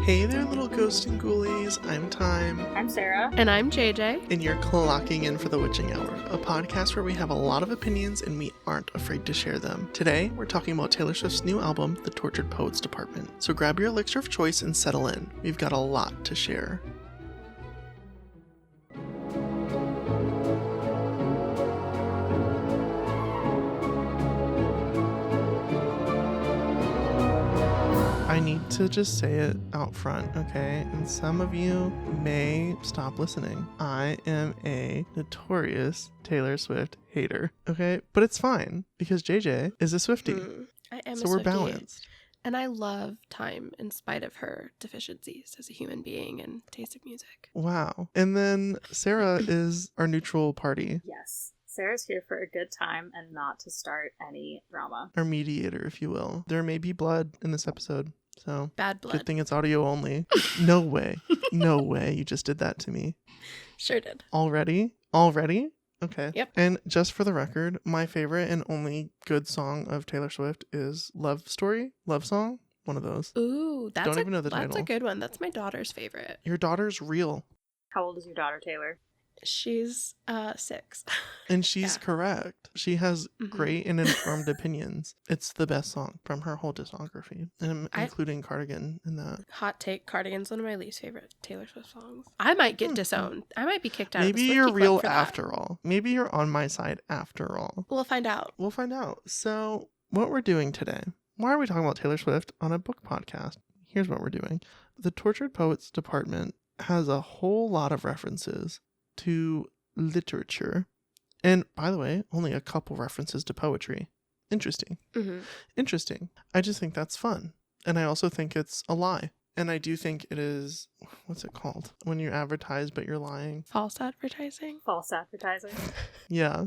Hey there, little ghosts and ghoulies. I'm Thyme. I'm Sarah. And I'm JJ. And you're clocking in for The Witching Hour, a podcast where we have a lot of opinions and we aren't afraid to share them. Today, we're talking about Taylor Swift's new album, The Tortured Poets Department. So grab your elixir of choice and settle in. We've got a lot to share. I need to just say it out front, okay? And some of you may stop listening. I am a notorious Taylor Swift hater, okay? But it's fine because JJ is a Swiftie. I am so a we're Swiftie. balanced. And I love Thyme in spite of her deficiencies as a human being and taste of music. Wow. And then Sarah is our neutral party. Yes. Sarah's here for a good time and not to start any drama. Our mediator, if you will. There may be blood in this episode. So Bad blood. good thing it's audio only. No way. No way you just did that to me. Sure did. Already? Okay. Yep. And just for the record, my favorite and only good song of Taylor Swift is Love Story, Love Song, one of those. Ooh, Don't even know the that's title. a good one. That's my daughter's favorite. Your daughter's real. How old is your daughter, Taylor? She's 6. And she's Yeah. correct. She has Mhm. great and informed opinions. It's the best song from her whole discography. And I'm including Cardigan in that. Hot take, Cardigan's one of my least favorite Taylor Swift songs. I might get disowned. I might be kicked out Maybe of the you're Swiftie club real for that. after all. Maybe you're on my side after all. We'll find out. We'll find out. So, what we're doing today, why are we talking about Taylor Swift on a book podcast? Here's what we're doing. The Tortured Poets Department has a whole lot of references to literature. And by the way, only a couple references to poetry. Interesting. Mm-hmm. Interesting. I just think that's fun. And I also think it's a lie. And I do think it is, what's it called? When you advertise but you're lying. False advertising? False advertising. Yeah.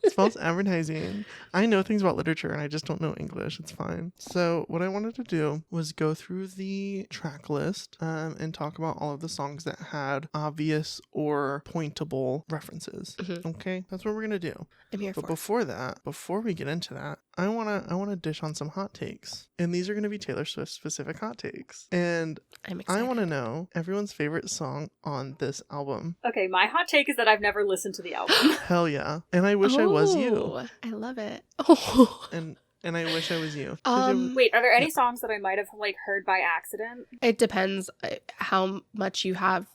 It's false advertising. I know things about literature and I just don't know English. It's fine. So what I wanted to do was go through the track list and talk about all of the songs that had obvious or pointable references. Mhm. Okay? That's what we're going to do. I'm here But for it. before we get into that, I want to dish on some hot takes. And these are going to be Taylor Swift specific hot takes. And I'm excited. I want to know everyone's favorite song on this album. Okay, my hot take is that I've never listened to the album. Hell yeah. And I wish I was you. Oh, I love it. Oh. And I wish I was you. 'Cause it- Wait, are there any songs that I might have heard by accident? It depends how much you have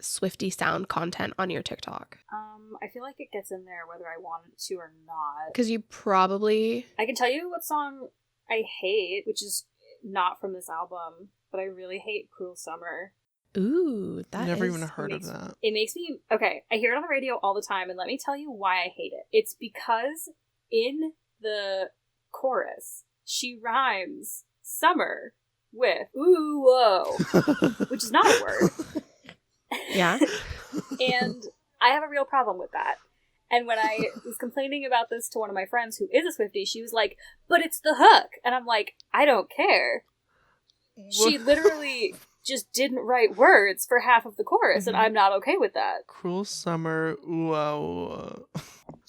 Swiftie sound content on your TikTok. I feel like it gets in there whether I want it to or not. Because you probably... I can tell you what song I hate, which is not from this album, but I really hate Cruel Summer. Ooh, that never is... even heard of that. It makes me... Okay, I hear it on the radio all the time, and let me tell you why I hate it. It's because in the chorus, she rhymes summer with ooh, whoa, which is not a word. Yeah. And I have a real problem with that. And when I was complaining about this to one of my friends who is a Swiftie, she was like, but it's the hook. And I'm like, I don't care. She literally just didn't write words for half of the chorus, and I'm not okay with that. Cruel Summer, wow.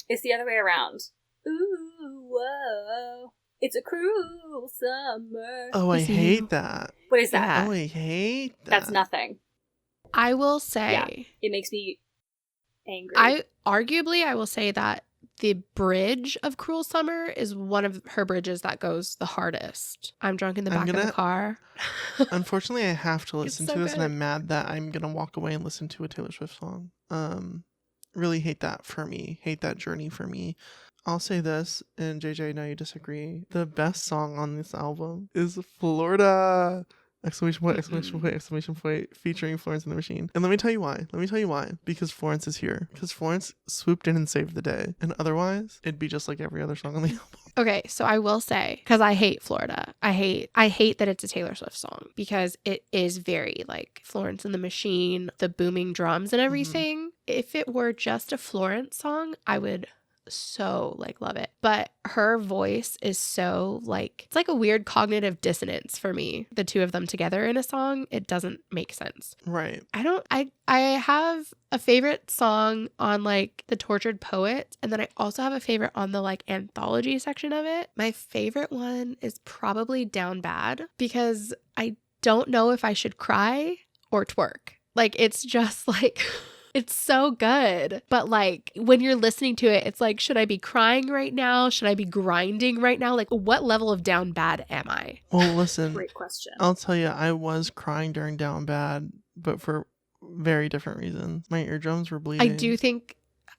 It's the other way around. Ooh, whoa. It's a cruel summer. Oh, I hate that. What is that? Yeah. Oh, I hate that. That's nothing. I will say... Yeah. It makes me angry. I will say that the bridge of Cruel Summer is one of her bridges that goes the hardest. I'm drunk in the back of the car. Unfortunately, I have to listen so to this, and good. I'm mad that I'm going to walk away and listen to a Taylor Swift song. Really hate that for me. Hate that journey for me. I'll say this, and JJ, I know you disagree. The best song on this album is Florida! Exclamation point, exclamation point, exclamation point, featuring Florence and the Machine. And let me tell you why. Because Florence is here. Because Florence swooped in and saved the day. And otherwise, it'd be just like every other song on the album. Okay, so I will say, because I hate Florida. I hate that it's a Taylor Swift song because it is very Florence and the Machine, the booming drums and everything. If it were just a Florence song, I would so love it, but her voice is so it's like a weird cognitive dissonance for me. The two of them together in a song, it doesn't make sense. Right. I have a favorite song on the Tortured Poets, and then I also have a favorite on the anthology section of it. My favorite one is probably Down Bad because I don't know if I should cry or twerk. Like, it's just like, it's so good. But like, when you're listening to it, it's like, should I be crying right now? Should I be grinding right now? Like, what level of down bad am I? Well, listen, Great question. I'll tell you, I was crying during Down Bad, but for very different reasons. My eardrums were bleeding. I do think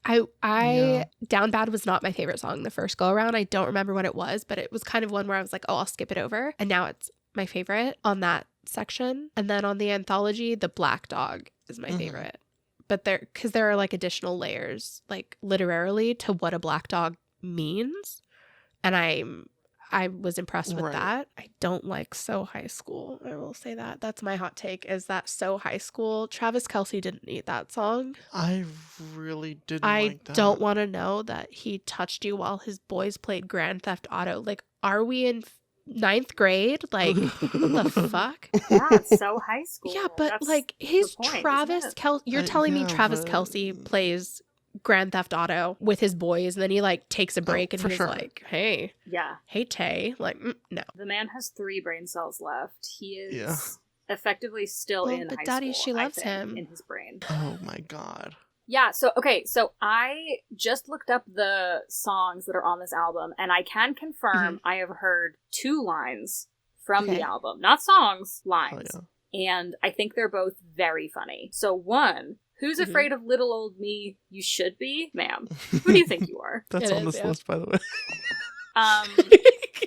Yeah. Down Bad was not my favorite song the first go around. I don't remember what it was, but it was kind of one where I was like, oh, I'll skip it over. And now it's my favorite on that section. And then on the anthology, The Black Dog is my favorite. But because there are like additional layers, like literarily, to what a black dog means. And I was impressed with that. I don't like So High School. I will say that. That's my hot take, is that So High School. Travis Kelce didn't need that song. I really didn't I like that. don't want to know that he touched you while his boys played Grand Theft Auto. Like, are we in 9th grade? Like, what the fuck? Yeah, it's So High School. Yeah, but That's like his the point, Travis isn't it? Kelce, you're telling me yeah, Travis but- Kelce plays Grand Theft Auto with his boys, and then he like takes a break and for he's sure. like, hey Yeah. Tay, like, no. The man has 3 brain cells left. He is Yeah. effectively still Well, in but high Daddy, school, she I loves think, him. in his brain. Oh my god. Yeah, so I just looked up the songs that are on this album, and I can confirm I have heard 2 lines from Okay. the album. Not songs, Oh lines. yeah. And I think they're both very funny. So one, who's afraid of little old me? You should be, ma'am. Who do you think you are? That's It on is, this yeah. list, by the way.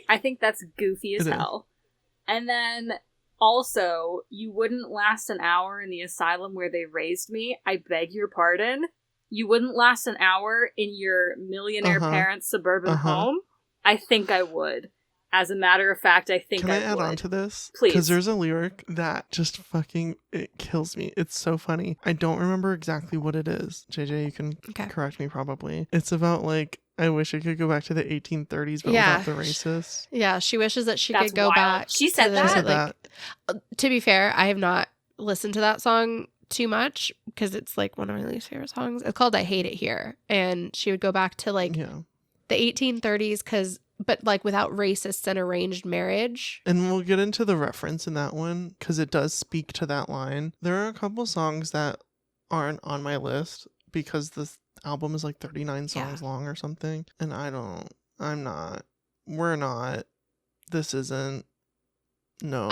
I think that's goofy as It is. hell. And then also, you wouldn't last an hour in the asylum where they raised me. I beg your pardon. You wouldn't last an hour in your millionaire parents' suburban home. I think I would. As a matter of fact, I think Can I add would. on to this? Please. Because there's a lyric that just fucking, it kills me. It's so funny. I don't remember exactly what it is. JJ, you can Okay. correct me probably. It's about like, I wish I could go back to the 1830s, but Yeah. without the racists. Yeah, she wishes that she That's could go wild. back. She said to that? She said like, that. To be fair, I have not listened to that song too much because it's like one of my least favorite songs. It's called I Hate It Here. And she would go back to like Yeah. the 1830s but like without racists and arranged marriage. And we'll get into the reference in that one because it does speak to that line. There are a couple songs that aren't on my list because this album is like 39 songs long or something. And we're not, this isn't, no.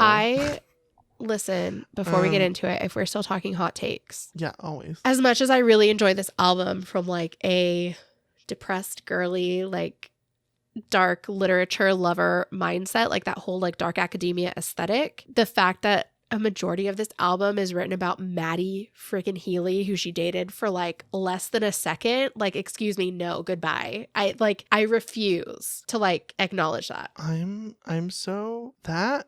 Listen, before we get into it, if we're still talking hot takes. Yeah, always. As much as I really enjoy this album from like a depressed girly, like dark literature lover mindset, like that whole like dark academia aesthetic, the fact that a majority of this album is written about Maddie freaking Healy, who she dated for like less than a second, like, excuse me, no, goodbye. I refuse to like acknowledge that.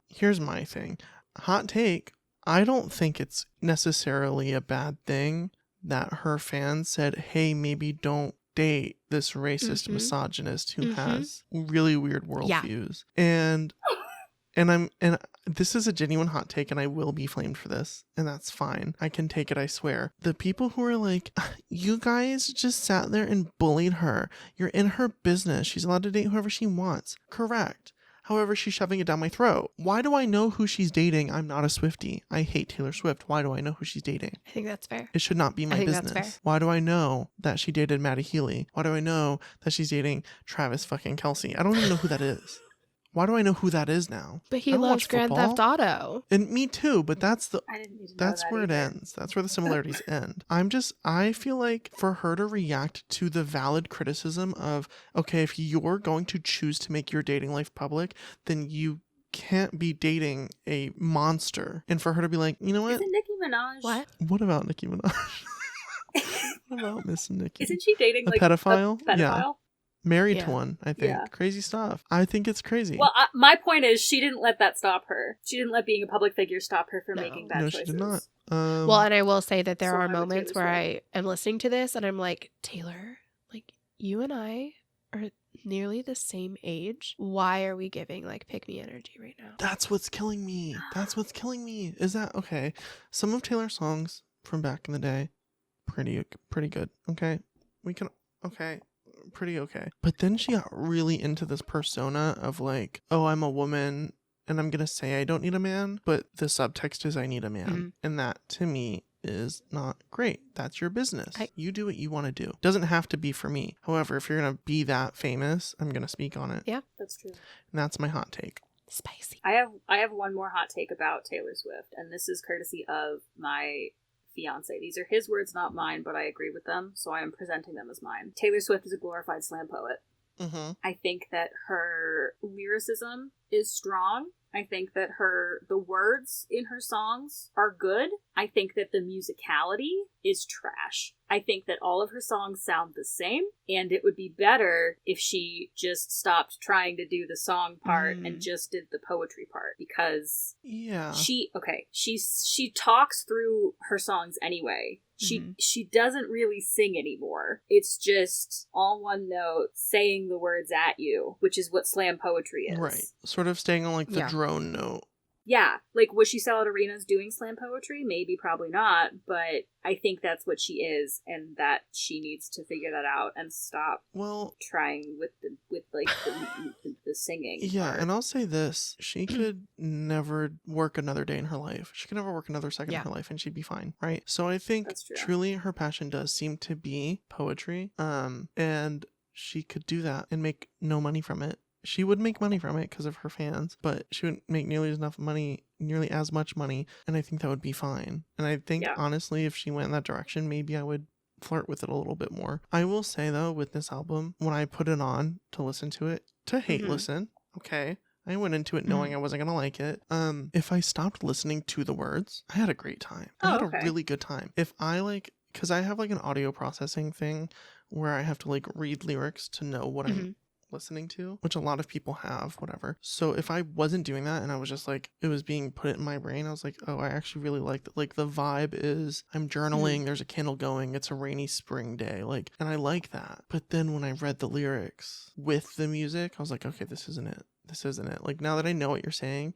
Here's my thing. Hot take. I don't think it's necessarily a bad thing that her fans said, hey, maybe don't date this racist misogynist who has really weird worldviews. And this is a genuine hot take, and I will be flamed for this, and that's fine. I can take it, I swear. The people who are like, you guys just sat there and bullied her. You're in her business. She's allowed to date whoever she wants. Correct. However, she's shoving it down my throat. Why do I know who she's dating? I'm not a Swiftie. I hate Taylor Swift. Why do I know who she's dating? I think that's fair. It should not be my think that's business. fair. Why do I know that she dated Maddie Healy? Why do I know that she's dating Travis fucking Kelce? I don't even know who that is. Why do I know who that is now? But I he don't loves watch Grand football. Theft Auto. And me too, but I didn't need to know that's that where it either. ends. That's where the similarities end. I feel like for her to react to the valid criticism of, okay, if you're going to choose to make your dating life public, then you can't be dating a monster. And for her to be like, you know what? Isn't Nicki Minaj? What? What about Nicki Minaj? What about Miss Nicki? Isn't she dating A like pedophile? A pedophile? Yeah. Married to Yeah. one, I think. Yeah. Crazy stuff. I think it's crazy. Well, my point is, she didn't let that stop her. She didn't let being a public figure stop her from No. making bad No, choices. she did not. Well, and I will say that there So are I'm with moments Taylor where Swift. I am listening to this and I'm like, Taylor, like you and I are nearly the same age. Why are we giving like pick me energy right now? That's what's killing me. That's what's killing me. Is that okay? Some of Taylor's songs from back in the day, pretty good. Okay, pretty okay. But then she got really into this persona of like, oh, I'm a woman and I'm gonna say I don't need a man, but the subtext is I need a man. And that to me is not great. That's your business. You do what you want to do. Doesn't have to be for me. However, if you're gonna be that famous, I'm gonna speak on it. Yeah, that's true. And that's my hot take. Spicy. I have one more hot take about Taylor Swift, and this is courtesy of my fiance. These are his words, not mine, but I agree with them, so I am presenting them as mine. Taylor Swift is a glorified slam poet. I think that her lyricism is strong. I think that the words in her songs are good. I think that the musicality is trash. I think that all of her songs sound the same, and it would be better if she just stopped trying to do the song part and just did the poetry part, because she talks through her songs anyway. She doesn't really sing anymore. It's just all one note saying the words at you, which is what slam poetry is. Right. Sort of staying on like the drone note. Yeah, like, would she sell at arenas doing slam poetry? Maybe, probably not, but I think that's what she is, and that she needs to figure that out and stop trying with the singing. Yeah, and I'll say this, she could never work another day in her life. She could never work another second in her life, and she'd be fine, right? So I think truly her passion does seem to be poetry, and she could do that and make no money from it. She would make money from it because of her fans, but she wouldn't make nearly as much money, and I think that would be fine. And I think, honestly, if she went in that direction, maybe I would flirt with it a little bit more. I will say, though, with this album, when I put it on to listen to it, to hate listen, okay, I went into it knowing I wasn't going to like it. If I stopped listening to the words, I had a great time. I had a really good time. If I, because I have, an audio processing thing where I have to, read lyrics to know what I'm listening to, which a lot of people have, whatever. So if I wasn't doing that and I was just it was being put in my brain, I was like, oh, I actually really like it. The vibe is I'm journaling, there's a candle going, it's a rainy spring day, and I like that. But then when I read the lyrics with the music, I was like, okay, this isn't it. Now that I know what you're saying,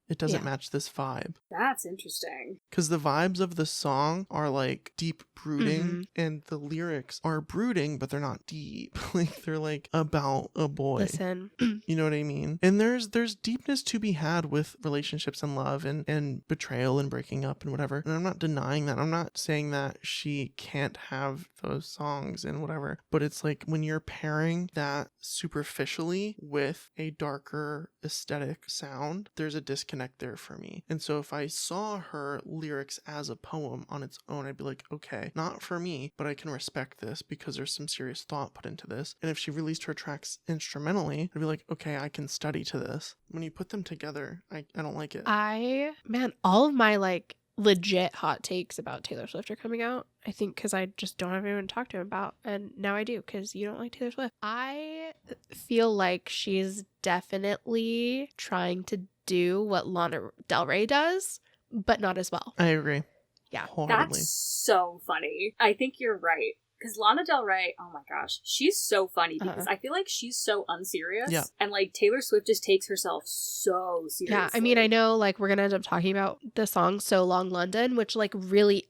it doesn't match this vibe. That's interesting. Because the vibes of the song are deep brooding, and the lyrics are brooding, but they're not deep. They're about a boy. Listen. You know what I mean? And there's deepness to be had with relationships and love and betrayal and breaking up and whatever. And I'm not denying that. I'm not saying that she can't have those songs and whatever. But it's when you're pairing that superficially with a darker aesthetic sound, there's a disconnect there for me. And so if I saw her lyrics as a poem on its own, I'd be like, okay, not for me, but I can respect this because there's some serious thought put into this. And if she released her tracks instrumentally, I'd be like, okay, I can study to this. When you put them together, I don't like it. All of my legit hot takes about Taylor Swift are coming out, I think, because I just don't have anyone to talk to him about, and now I do, because you don't like Taylor Swift. I feel like she's definitely trying to do what Lana Del Rey does, but not as well. I agree. Yeah. Wholeheartedly. That's so funny. I think you're right. Because Lana Del Rey, oh my gosh, she's so funny because I feel like she's so unserious. Yeah. And Taylor Swift just takes herself so seriously. Yeah, I mean, I know we're going to end up talking about the song So Long London, which really,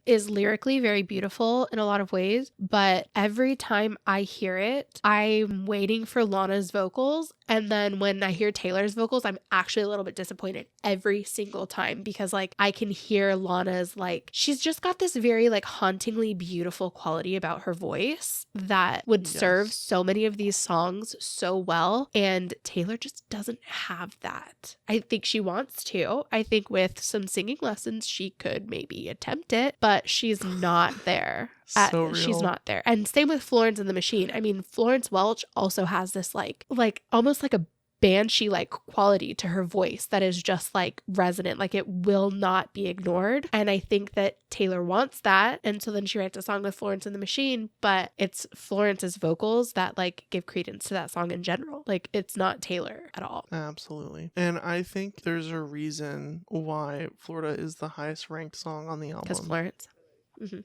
is lyrically very beautiful in a lot of ways. But every time I hear it, I'm waiting for Lana's vocals. And then when I hear Taylor's vocals, I'm actually a little bit disappointed every single time because I can hear Lana's she's just got this very hauntingly beautiful quality about her voice that would serve so many of these songs so well. And Taylor just doesn't have that. I think she wants to. I think with some singing lessons, she could maybe attempt it, but she's not there. So real. She's not there. And same with Florence and the Machine. I mean, Florence Welch also has this almost a banshee quality to her voice that is just resonant. It will not be ignored. And I think that Taylor wants that. And so then she writes a song with Florence and the Machine, but it's Florence's vocals that give credence to that song in general. It's not Taylor at all. Absolutely. And I think there's a reason why Florida is the highest ranked song on the album. Because Florence. Mm-hmm.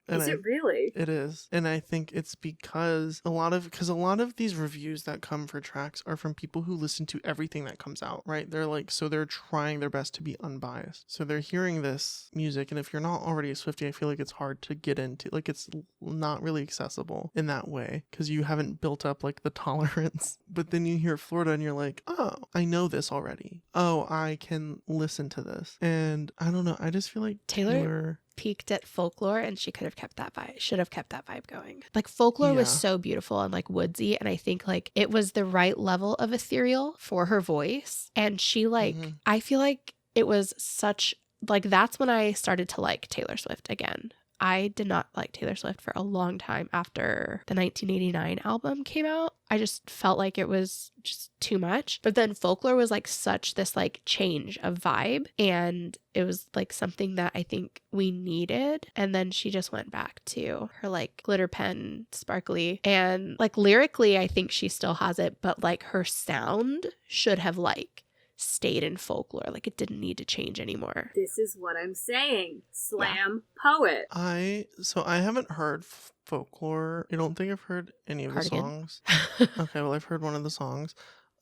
Is it really? It is. And I think it's because a lot of these reviews that come for tracks are from people who listen to everything that comes out, right? They're so they're trying their best to be unbiased. So they're hearing this music, and if you're not already a Swiftie, I feel it's hard to get into. It's not really accessible in that way because you haven't built up the tolerance. But then you hear Florida and you're like, oh, I know this already. oh, I can listen to this. And I don't know, I just feel like Taylor peaked at folklore, and she could have kept that vibe, should have kept that vibe going. Like folklore was so beautiful and like woodsy, and I think like it was the right level of ethereal for her voice. And she like I feel like it was such like, that's when I started to like Taylor Swift again. I did not like Taylor Swift for a long time after the 1989 album came out. I just felt like it was just too much. But then folklore was like such this like change of vibe, and it was like something that I think we needed. And then she just went back to her like glitter pen sparkly, and like lyrically I think she still has it, but like her sound should have like stayed in folklore. Like it didn't need to change anymore. This is what I'm saying. Slam poet. I haven't heard folklore. I don't think I've heard any of Cardigan. the songs. Okay, well, I've heard one of the songs.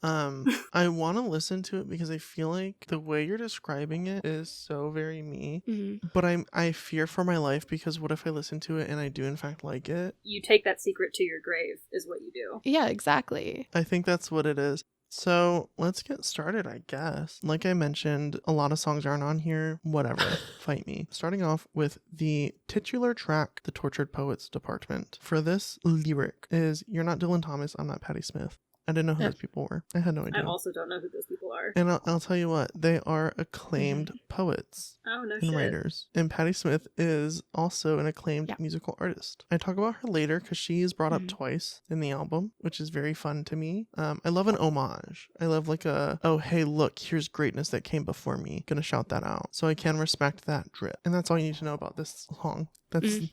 I want to listen to it because I feel like the way you're describing it is so very me. But I fear for my life, because what if I listen to it and I do in fact like it? You take that secret to your grave is what you do. Yeah, exactly. I think that's what it is. So let's get started, I guess. Like I mentioned, a lot of songs aren't on here. Whatever. Fight me. Starting off with the titular track, The Tortured Poets Department. For this lyric is, "You're not Dylan Thomas, I'm not Patti Smith." I didn't know who those people were. I had no idea. I also don't know who those people are. And I'll tell you what, they are acclaimed poets Oh, no and shit. writers. And Patti Smith is also an acclaimed musical artist. I talk about her later because she is brought up twice in the album, which is very fun to me. I love an homage. I love like a, oh, hey, look, here's greatness that came before me. Gonna shout that out. So I can respect that drip. And that's all you need to know about this song. That's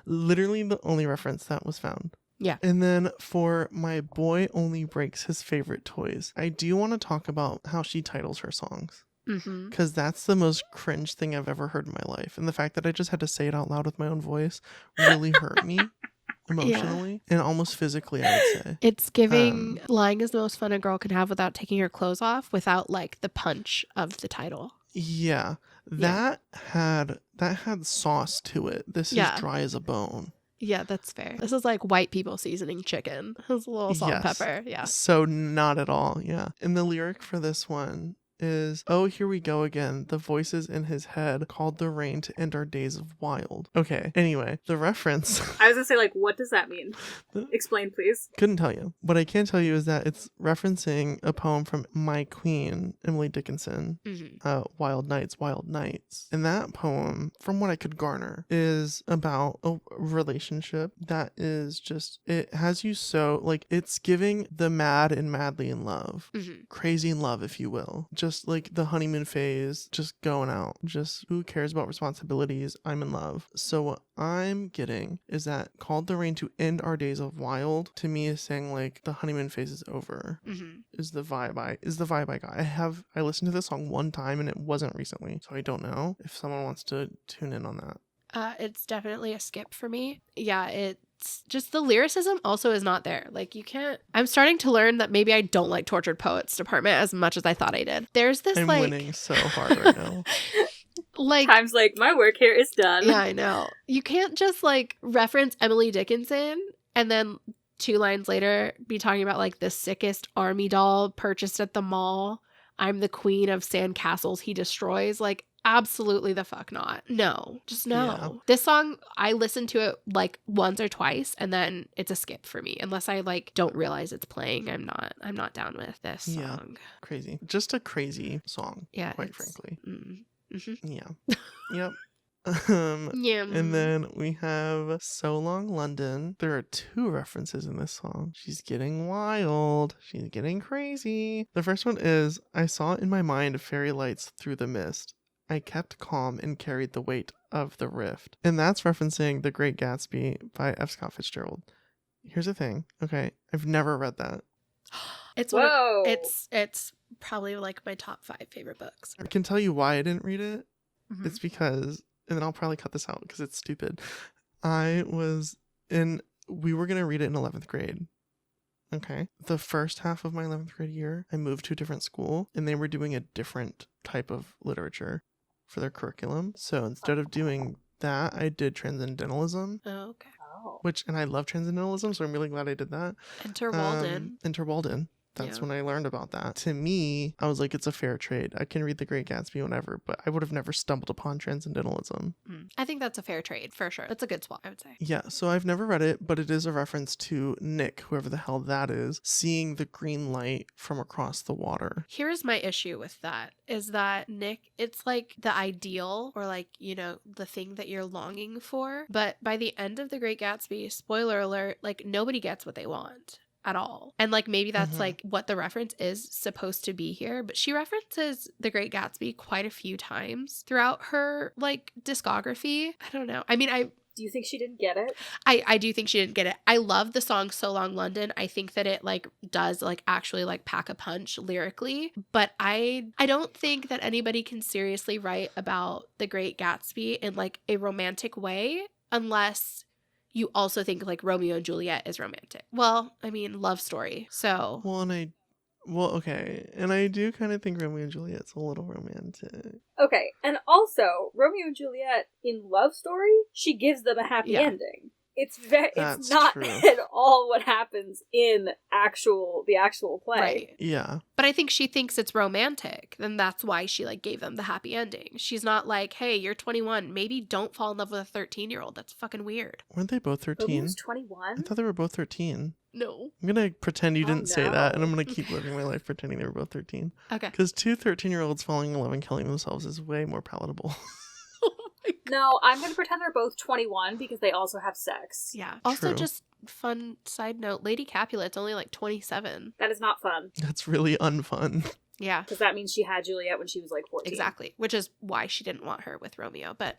literally the only reference that was found. Yeah. And then for My Boy Only Breaks His Favorite Toys, I do want to talk about how she titles her songs. Because that's the most cringe thing I've ever heard in my life. And the fact that I just had to say it out loud with my own voice really hurt me emotionally and almost physically, I would say. It's giving lying is the most fun a girl can have without taking her clothes off, without like the punch of the title. Yeah. That had sauce to it. This is dry as a bone. Yeah, that's fair. This is like white people seasoning chicken. It's a little salt and pepper. Yeah. So not at all. Yeah. And the lyric for this one is, "Oh, here we go again. The voices in his head called the rain to end our days of wild." Okay. Anyway, the reference. I was gonna say, like, what does that mean? Explain, please. Couldn't tell you. What I can tell you is that it's referencing a poem from my queen, Emily Dickinson, Wild Nights, Wild Nights. And that poem, from what I could garner, is about a relationship that is just, it has you so, like, it's giving the mad and madly in love. Crazy in love, if you will. Just like the honeymoon phase, just going out. Just who cares about responsibilities? I'm in love. So what I'm getting is that called the rain to end our days of wild, to me is saying like the honeymoon phase is over. Is the vibe I got. I listened to this song one time and it wasn't recently. So I don't know if someone wants to tune in on that. It's definitely a skip for me. Yeah, it's just the lyricism also is not there. Like you can't, I'm starting to learn that maybe I don't like Tortured Poets Department as much as I thought I did. There's this I'm like winning so hard right now. Like Time's like, my work here is done. Yeah, I know. You can't just like reference Emily Dickinson and then 2 lines later be talking about like the sickest army doll purchased at the mall. I'm the queen of sandcastles he destroys. Like, absolutely the fuck not. No, just no. Yeah. This song, I listened to it like once or twice and then it's a skip for me. Unless I like don't realize it's playing, I'm not down with this song. Yeah. Crazy. Just a crazy song. Yeah. Quite frankly. Yeah. Yep. Yeah. And then we have So Long London. There are 2 references in this song. She's getting wild. She's getting crazy. The first one is, "I saw in my mind fairy lights through the mist. I kept calm and carried the weight of the rift." And that's referencing The Great Gatsby by F. Scott Fitzgerald. Here's the thing. Okay. I've never read that. It's Whoa. It's probably like my top 5 favorite books. I can tell you why I didn't read it. It's because, and then I'll probably cut this out because it's stupid. We were going to read it in 11th grade. Okay. The first half of my 11th grade year, I moved to a different school and they were doing a different type of literature for their curriculum. So instead of doing that, I did transcendentalism. Oh, okay. And I love transcendentalism, so I'm really glad I did that. Enter Walden. Enter Walden. That's Yeah. when I learned about that. To me, I was like, it's a fair trade. I can read The Great Gatsby whenever, but I would have never stumbled upon Transcendentalism. I think that's a fair trade for sure. That's a good swap, I would say. Yeah, so I've never read it, but it is a reference to Nick, whoever the hell that is, seeing the green light from across the water. Here's my issue with that is that Nick, it's like the ideal or like, you know, the thing that you're longing for. But by the end of The Great Gatsby, spoiler alert, like nobody gets what they want at all. And like maybe that's like what the reference is supposed to be here, but she references The Great Gatsby quite a few times throughout her like discography. I don't know. I mean, Do you think she didn't get it? I do think she didn't get it. I love the song So Long London. I think that it like does like actually like pack a punch lyrically, but I don't think that anybody can seriously write about The Great Gatsby in like a romantic way unless you also think like Romeo and Juliet is romantic. Well, I mean, love story. So Okay. And I do kind of think Romeo and Juliet's a little romantic. Okay, and also, Romeo and Juliet in Love Story, she gives them a happy Yeah. ending. It's That's not true. at all what happens in the actual play. right. Yeah. But I think she thinks it's romantic. Then that's why she like gave them the happy ending. She's not like, hey, you're 21. Maybe don't fall in love with a 13-year-old. That's fucking weird. Weren't they both 13? Romeo's I 21? thought they were both 13. No. I'm going to pretend you Oh, didn't say that, and I'm no. going to keep living my life pretending they were both 13. Okay. Because two 13-year-olds falling in love and killing themselves is way more palatable. No, I'm going to pretend they're both 21 because they also have sex. Yeah. Also, True. just fun side note, Lady Capulet's only like 27. That is not fun, That's really unfun. Yeah, because that means she had Juliet when she was like 14. exactly. Which is why she didn't want her with Romeo. But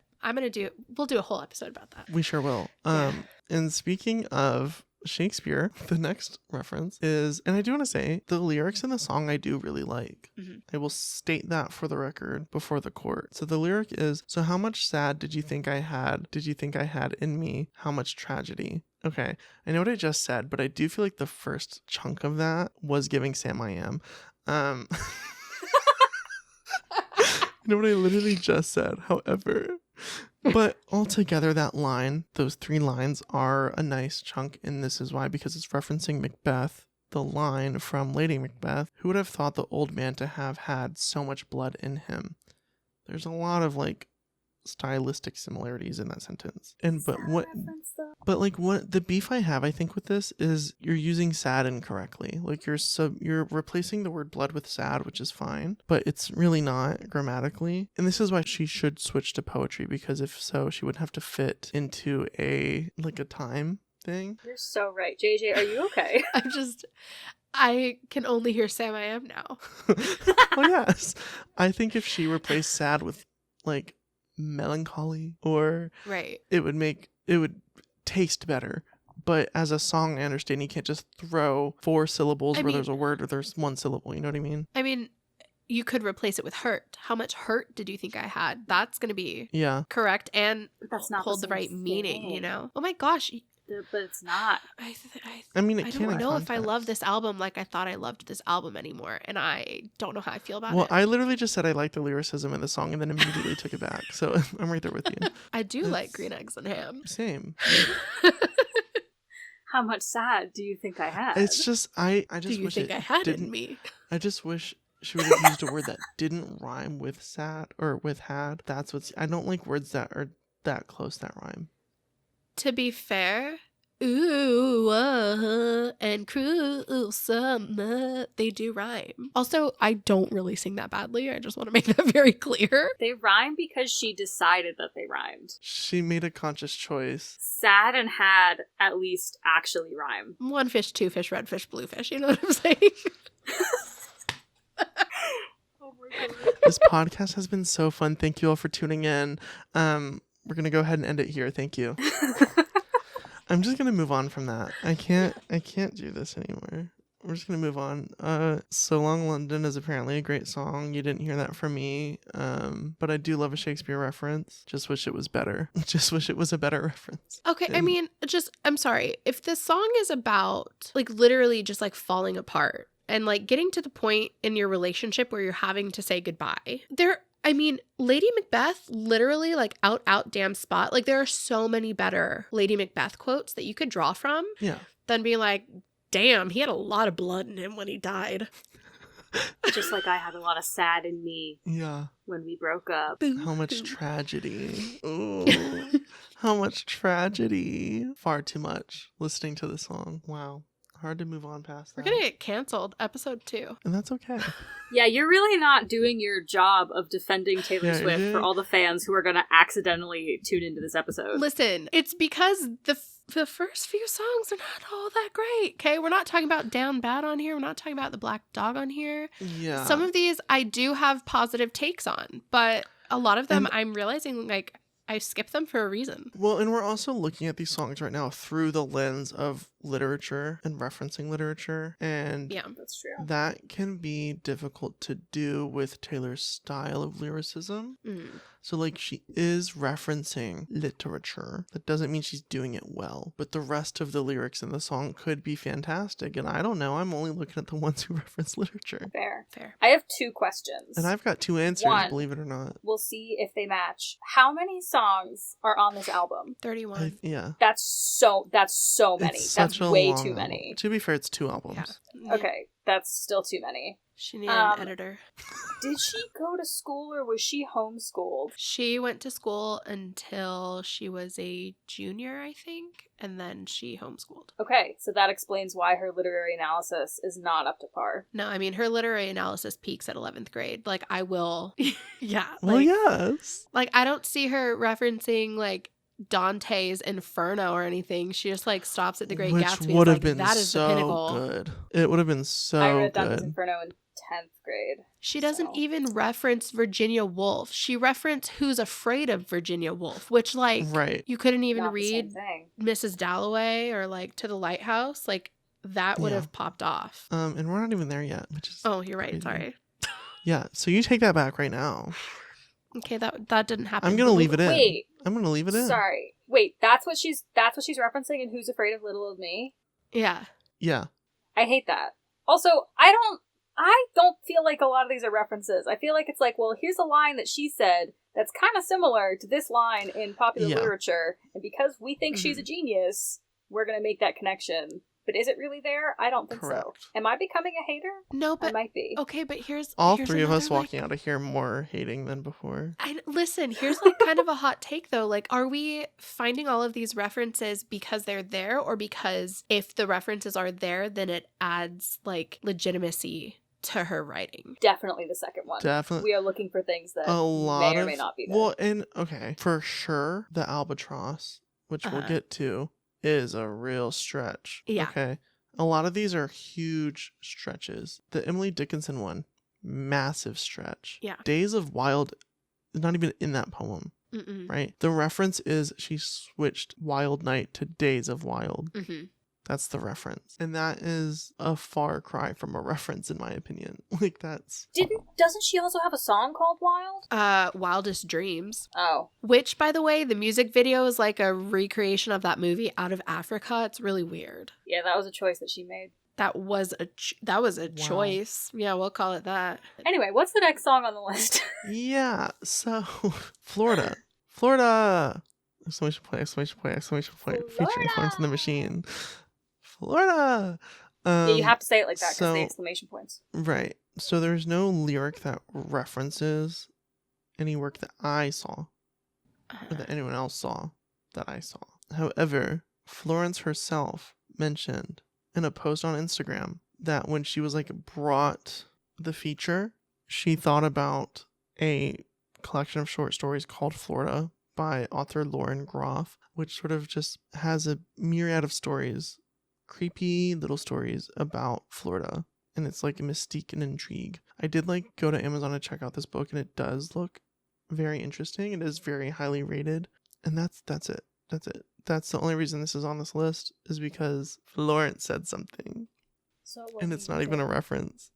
we'll do a whole episode about that. We sure will. Yeah. And speaking of Shakespeare, the next reference is, and I do want to say, the lyrics in the song I do really like. Mhm. I will state that for the record before the court. So the lyric is, so how much sad did you think I had? Did you think I had in me? How much tragedy? Okay, I know what I just said, but I do feel like the first chunk of that was giving Sam I Am. You know what I literally just said, however. But altogether, that line, those 3 lines are a nice chunk, and this is why, because it's referencing Macbeth, the line from Lady Macbeth, who would have thought the old man to have had so much blood in him? There's a lot of like stylistic similarities in that sentence. And but what the beef I have, I think, with this is you're using sad incorrectly. Like you're replacing the word blood with sad, which is fine, but it's really not grammatically. And this is why she should switch to poetry, because if so, she would have to fit into a time thing. You're so right. JJ, are you okay? I can only hear Sam I Am now. Well, yes. I think if she replaced sad with like melancholy, or Right. it would taste better. But as a song, I understand you can't just throw 4 syllables where there's a word or there's 1 syllable. You know what I mean? I mean, you could replace it with hurt. How much hurt did you think I had? That's going to be Yeah. correct and That's not hold the same right meaning, thing. you know? Oh my gosh. But it's not. I mean, it I can don't in know if I context. love this album like I thought I loved this album anymore, and I don't know how I feel about Well, it. I literally just said I liked the lyricism in the song and then immediately took it back. So I'm right there with you. I do it's- like green eggs and ham. Same. How much sad do you think I had? It's just I Do just you wish think it I had didn't. in me? I just wish she would have used a word that didn't rhyme with sad or with had. That's what's. I don't like words that are that close that rhyme. To be fair, ooh, and cruel summer, they do rhyme. Also, I don't really sing that badly. I just want to make that very clear. They rhyme because she decided that they rhymed. She made a conscious choice. Sad and had at least actually rhyme. 1 fish, 2 fish, red fish, blue fish. You know what I'm saying? Oh my god. This podcast has been so fun. Thank you all for tuning in. We're gonna go ahead and end it here. Thank you. I'm just gonna move on from that. I can't do this anymore. We're just gonna move on. So Long London is apparently a great song. You didn't hear that from me. But I do love a Shakespeare reference. Just wish it was better. Just wish it was a better reference. Okay, I And- mean, I'm sorry. If this song is about, like, literally just, like, falling apart and, like, getting to the point in your relationship where you're having to say goodbye, Lady Macbeth, literally, like, out, damn spot. Like, there are so many better Lady Macbeth quotes that you could draw from Yeah. than being like, damn, he had a lot of blood in him when he died. Just like I had a lot of sad in me Yeah. when we broke up. How much tragedy. Ooh. How much tragedy. Far too much listening to the song. Wow. Hard to move on past We're that. gonna get canceled. Episode 2. And that's okay. Yeah, you're really not doing your job of defending Taylor Yeah, Swift yeah. for all the fans who are going to accidentally tune into this episode. Listen, it's because the first few songs are not all that great. Okay, we're not talking about Down Bad on here. We're not talking about The Black Dog on here. Yeah. Some of these I do have positive takes on, but a lot of them And- I'm realizing like I skipped them for a reason. Well, and we're also looking at these songs right now through the lens of literature and referencing literature. And Yeah. That's true. that can be difficult to do with Taylor's style of lyricism. Mm. So, like, she is referencing literature. That doesn't mean she's doing it well. But the rest of the lyrics in the song could be fantastic. And I don't know. I'm only looking at the ones who reference literature. Fair. Fair. I have 2 questions. And I've got 2 answers, One. believe it or not. We'll see if they match. How many songs are on this album? 31. Yeah. That's so many. It's That's such a way long too album. many. To be fair, it's 2 albums. Yeah. Okay, that's still too many. She needed an Um, editor. Did she go to school or was she homeschooled? She went to school until she was a junior, I think, and then she homeschooled. Okay, so that explains why her literary analysis is not up to par. No, I mean her literary analysis peaks at 11th grade. Like I will, yeah. Well, like, yes. Like I don't see her referencing like Dante's Inferno or anything. She just like stops at the Great Which Gatsby. would It's have like, been that is so the pinnacle. good. It would have been so I read Dante's good. Inferno in 10th grade. She doesn't So. even reference Virginia Woolf. She referenced Who's Afraid of Virginia Woolf, which like Right. you couldn't even Not the same read thing. Mrs. Dalloway or like To the Lighthouse. Like that would Yeah. have popped off. And we're not even there yet, which is Oh, you're right. crazy. Sorry. Yeah, so you take that back right now. Okay, that didn't happen. I'm gonna leave it in. Wait, I'm gonna leave it in. sorry. Wait, that's what she's referencing in Who's Afraid of Little Old Me? Yeah. Yeah. I hate that. Also, I don't feel like a lot of these are references. I feel like it's like, well, here's a line that she said that's kind of similar to this line in popular Yeah. literature, and because we think she's a genius, we're gonna make that connection. But is it really there? I don't think so. Correct. Am I becoming a hater? No, I but might be. okay, but here's All here's 3 of us another, walking out of here more hating than before. Listen, here's like kind of a hot take though. Like, are we finding all of these references because they're there, or because if the references are there, then it adds like legitimacy to her writing? Definitely the second one. Definitely. We are looking for things that A lot may or of may not be there. well, and okay, for sure, the albatross, which we'll Uh-huh. get to, is a real stretch. Yeah. Okay. A lot of these are huge stretches. The Emily Dickinson one, massive stretch. Yeah. Days of Wild is not even in that poem, Mm-mm. right? The reference is she switched Wild Night to Days of Wild. Mm-hmm. That's the reference. And that is a far cry from a reference, in my opinion. Like, that's... Doesn't she also have a song called Wild? Wildest Dreams. Oh. Which, by the way, the music video is like a recreation of that movie Out of Africa. It's really weird. Yeah, that was a choice that she made. That was a choice. Yeah, we'll call it that. Anyway, what's the next song on the list? Yeah, so... Florida. Florida! Exclamation point, exclamation point, exclamation point. Featuring Florida! Florence in the Machine. Florida! Yeah, you have to say it like that because so- the exclamation points. Right. So there's no lyric that references any work that I saw, or that anyone else saw that I saw. However, Florence herself mentioned in a post on Instagram that when she was like brought the feature, she thought about a collection of short stories called Florida by author Lauren Groff, which sort of just has a myriad of stories, creepy little stories about Florida. And it's like a mystique and intrigue. I did like go to Amazon to check out this book, and it does look very interesting. It is very highly rated. And that's it. That's it. That's the only reason this is on this list, is because Florence said something. So And it's not even a reference.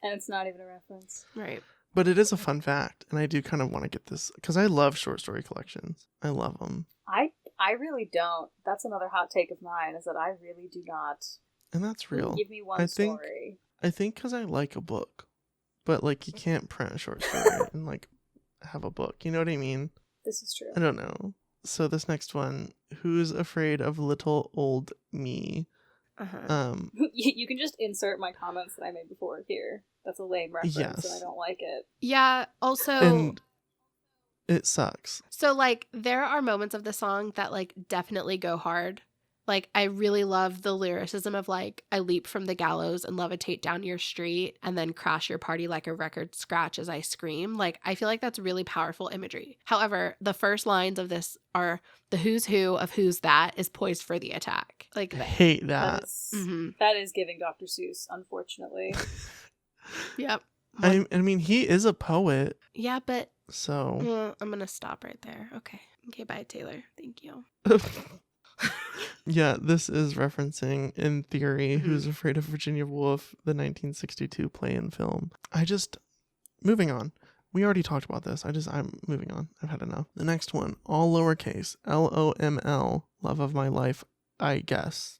And it's not even a reference. Right. But it is a fun fact, and I do kind of want to get this, because I love short story collections. I love them. I really don't. That's another hot take of mine, is that I really do not. And that's real. Give me one I think- story. I think because I like a book. But, like, you can't print a short story and, like, have a book. You know what I mean? This is true. I don't know. So this next one, Who's Afraid of Little Old Me? You can just insert my comments that I made before here. That's a lame reference, Yes. and I don't like it. Yeah, also... And it sucks. So, like, there are moments of the song that, like, definitely go hard. Like, I really love the lyricism of, like, I leap from the gallows and levitate down your street and then crash your party like a record scratch as I scream. Like, I feel like that's really powerful imagery. However, the first lines of this are, the who's who of who's that is poised for the attack. Like, I hate that. That is giving Dr. Seuss, unfortunately. Yep. I mean, he is a poet. Yeah, but... So... I'm going to stop right there. Okay. Okay, bye, Taylor. Thank you. Yeah, this is referencing, in theory, Who's Afraid of Virginia Woolf, the 1962 play and film. Moving on. We already talked about this. I'm moving on. I've had enough. The next one, all lowercase, LOML, love of my life, I guess.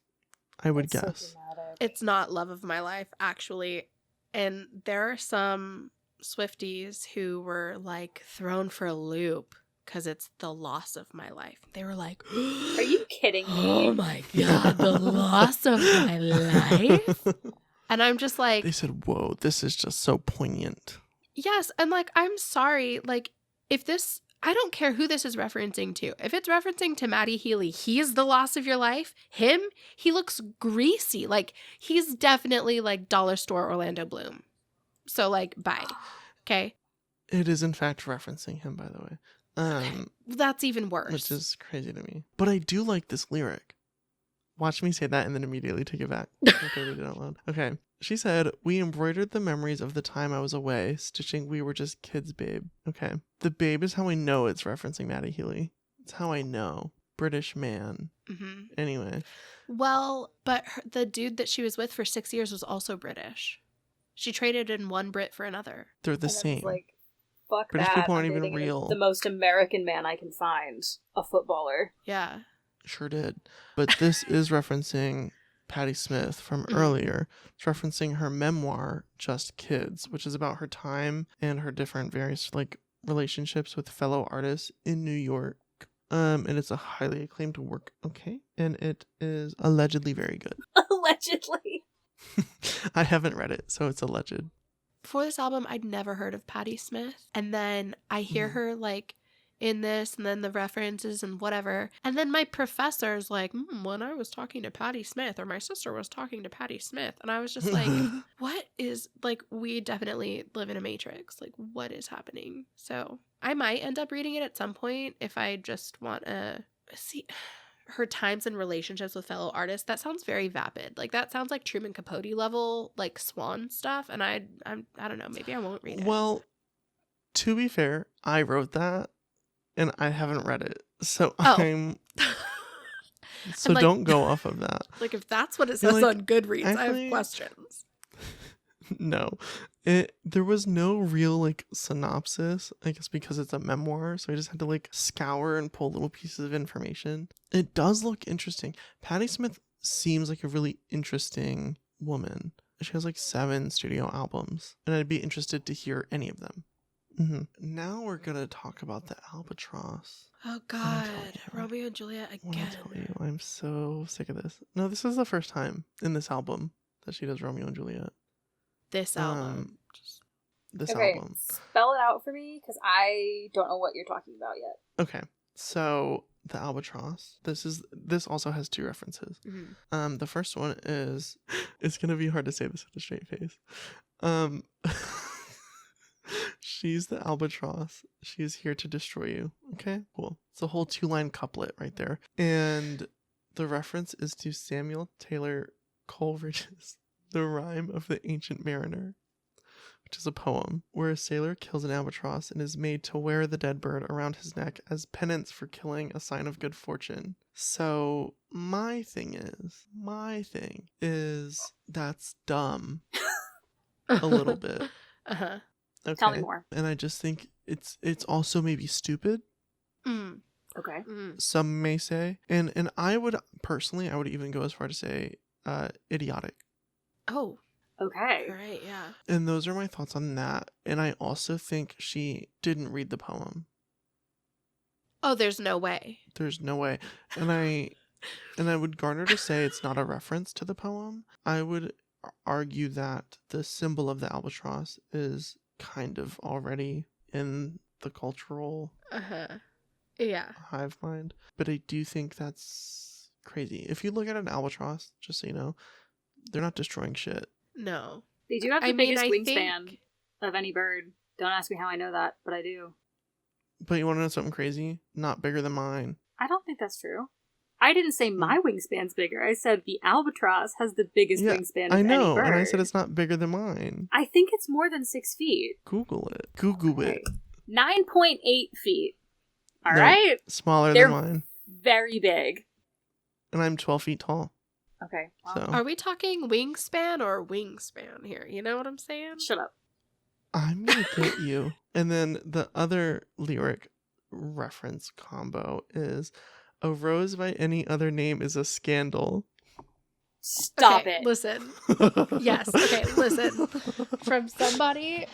I would guess. So dramatic. It's not love of my life, actually. And there are some Swifties who were, like, thrown for a loop because it's the loss of my life. They were like, are you kidding me? Oh my God, the loss of my life? And I'm just like... They said, whoa, this is just so poignant. Yes, and, like, I'm sorry. Like, if this... I don't care who this is referencing to. If it's referencing to Maddie Healy, he's the loss of your life. Him, he looks greasy. Like, he's definitely, like, dollar store Orlando Bloom. So, like, bye. Okay? It is, in fact, referencing him, by the way. That's even worse. Which is crazy to me. But I do like this lyric. Watch me say that and then immediately take it back. Okay, read it out loud. Okay. She said, we embroidered the memories of the time I was away, stitching we were just kids, babe. Okay. The babe is how I know it's referencing Maddie Healy. It's how I know. British man. Anyway. Well, but the dude that she was with for 6 years was also British. She traded in one Brit for another. They're the same. Like, fuck British that. people aren't I'm even dating real. The most American man I can find. A footballer. Yeah. Sure did. But this is referencing Patti Smith from earlier. It's referencing her memoir, Just Kids, which is about her time and her different various, like, relationships with fellow artists in New York. And it's a highly acclaimed work. Okay. And it is allegedly very good. Allegedly. I haven't read it, so it's alleged. Before this album, I'd never heard of Patti Smith. And then I hear her, like, in this, and then the references and whatever. And then my professor's like, when I was talking to Patti Smith, or my sister was talking to Patti Smith. And I was just like, what is, like, we definitely live in a matrix. Like, what is happening? So I might end up reading it at some point if I just want to see her times and relationships with fellow artists. That sounds very vapid. Like, that sounds like Truman Capote level, like, Swan stuff. And I don't know, maybe I won't read it. Well, to be fair, I wrote that. And I haven't read it. So I'm so like, don't go off of that. Like, if that's what it says like, on Goodreads, I actually, have questions. No. There was no real, like, synopsis, I guess, because it's a memoir. So I just had to, like, scour and pull little pieces of information. It does look interesting. Patti Smith seems like a really interesting woman. She has, like, 7 studio albums. And I'd be interested to hear any of them. Now we're gonna talk about the albatross. Oh God, Romeo and Juliet again. I tell you, I'm so sick of this. No, this is the first time in this album that she does Romeo and Juliet. This album. This okay, album. Spell it out for me, because I don't know what you're talking about yet. Okay, so the albatross. This also has 2 references. The first one is, it's gonna be hard to say this with a straight face. She's the albatross. She is here to destroy you. Okay, cool. It's a whole 2-line couplet right there. And the reference is to Samuel Taylor Coleridge's The Rime of the Ancient Mariner, which is a poem where a sailor kills an albatross and is made to wear the dead bird around his neck as penance for killing, a sign of good fortune. So my thing is that's dumb a little bit. Okay. Tell me more. And I just think it's also maybe stupid. Okay. Some may say. And I would even go as far to say idiotic. Oh. Okay. All right, yeah. And those are my thoughts on that. And I also think she didn't read the poem. Oh, there's no way. There's no way. And And I would garner to say it's not a reference to the poem. I would argue that the symbol of the albatross is kind of already in the cultural Yeah. hive mind. But I do think that's crazy. If you look at an albatross, just so you know, they're not destroying shit. No. They do have the I mean, biggest I wingspan think- of any bird. Don't ask me how I know that, but I do. But you want to know something crazy? Not bigger than mine. I don't think that's true. I didn't say my wingspan's bigger. I said the albatross has the biggest wingspan of I know, any bird. and I said it's not bigger than mine. I think it's more than 6 feet. Google it. Google it. 9.8 feet. All No, right? Smaller They're than mine. very big. And I'm 12 feet tall. Okay. Well, So Are we talking wingspan or wingspan here? You know what I'm saying? shut up. I'm going to get you. And then the other lyric reference combo is a rose by any other name is a scandal. Stop Okay, it. Listen. Yes. Okay, listen. From somebody.